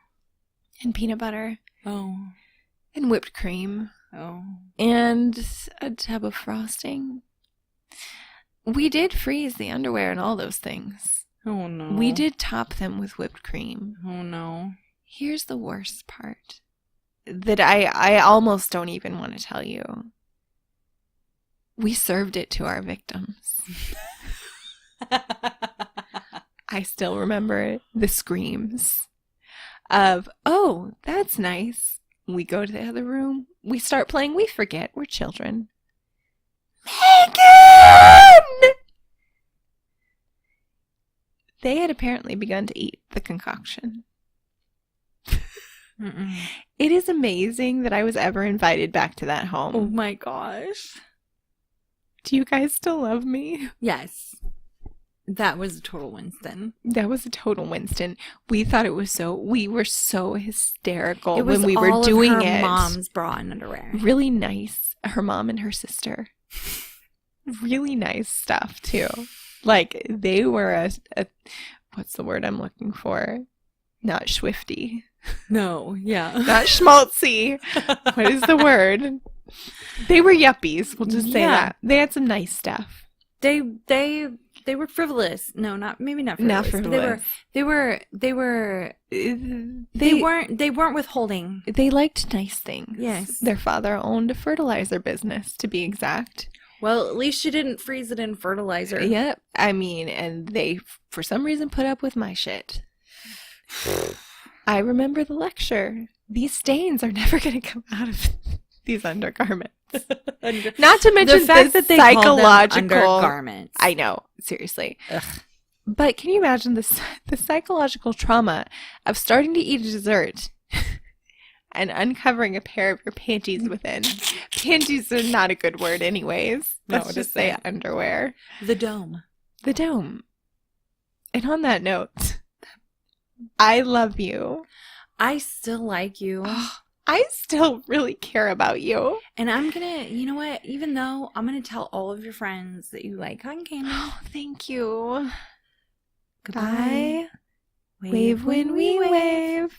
And peanut butter. Oh. And whipped cream. Oh. And a tub of frosting. We did freeze the underwear and all those things. Oh, no. We did top them with whipped cream. Oh, no. Here's the worst part that I almost don't even want to tell you. We served it to our victims. I still remember the screams of, oh, that's nice. We go to the other room. We start playing We Forget. We're children. Megan! They had apparently begun to eat the concoction. Mm-mm. It is amazing that I was ever invited back to that home. Oh, my gosh. Do you guys still love me? Yes. That was a total Winston. That was a total Winston. We thought it was we were so hysterical It was when we were all doing of her it. mom's bra and underwear. Really nice. Her mom and her sister. Really nice stuff, too. Like, they were a what's the word I'm looking for? Not Swifty. No, yeah. Not schmaltzy. What is the word? They were yuppies. We'll just say Yeah. that. They had some nice stuff. They were frivolous. No, maybe not frivolous. Not frivolous. But they weren't withholding. They liked nice things. Yes. Their father owned a fertilizer business, to be exact. Well, at least you didn't freeze it in fertilizer. Yep. I mean, and they, for some reason, put up with my shit. I remember the lecture. These stains are never going to come out of these undergarments. Not to mention The fact that they called them psychological undergarments. I know, seriously. Ugh. But can you imagine the psychological trauma of starting to eat a dessert and uncovering a pair of your panties within? Panties are not a good word anyways. No, Let's it just is say not. underwear. The dome. The dome. And on that note, I love you. I still like you. I still really care about you. And I'm gonna, you know what? Even though I'm gonna tell all of your friends that you like cotton candy. Oh, thank you. Goodbye. Bye. Wave when we wave.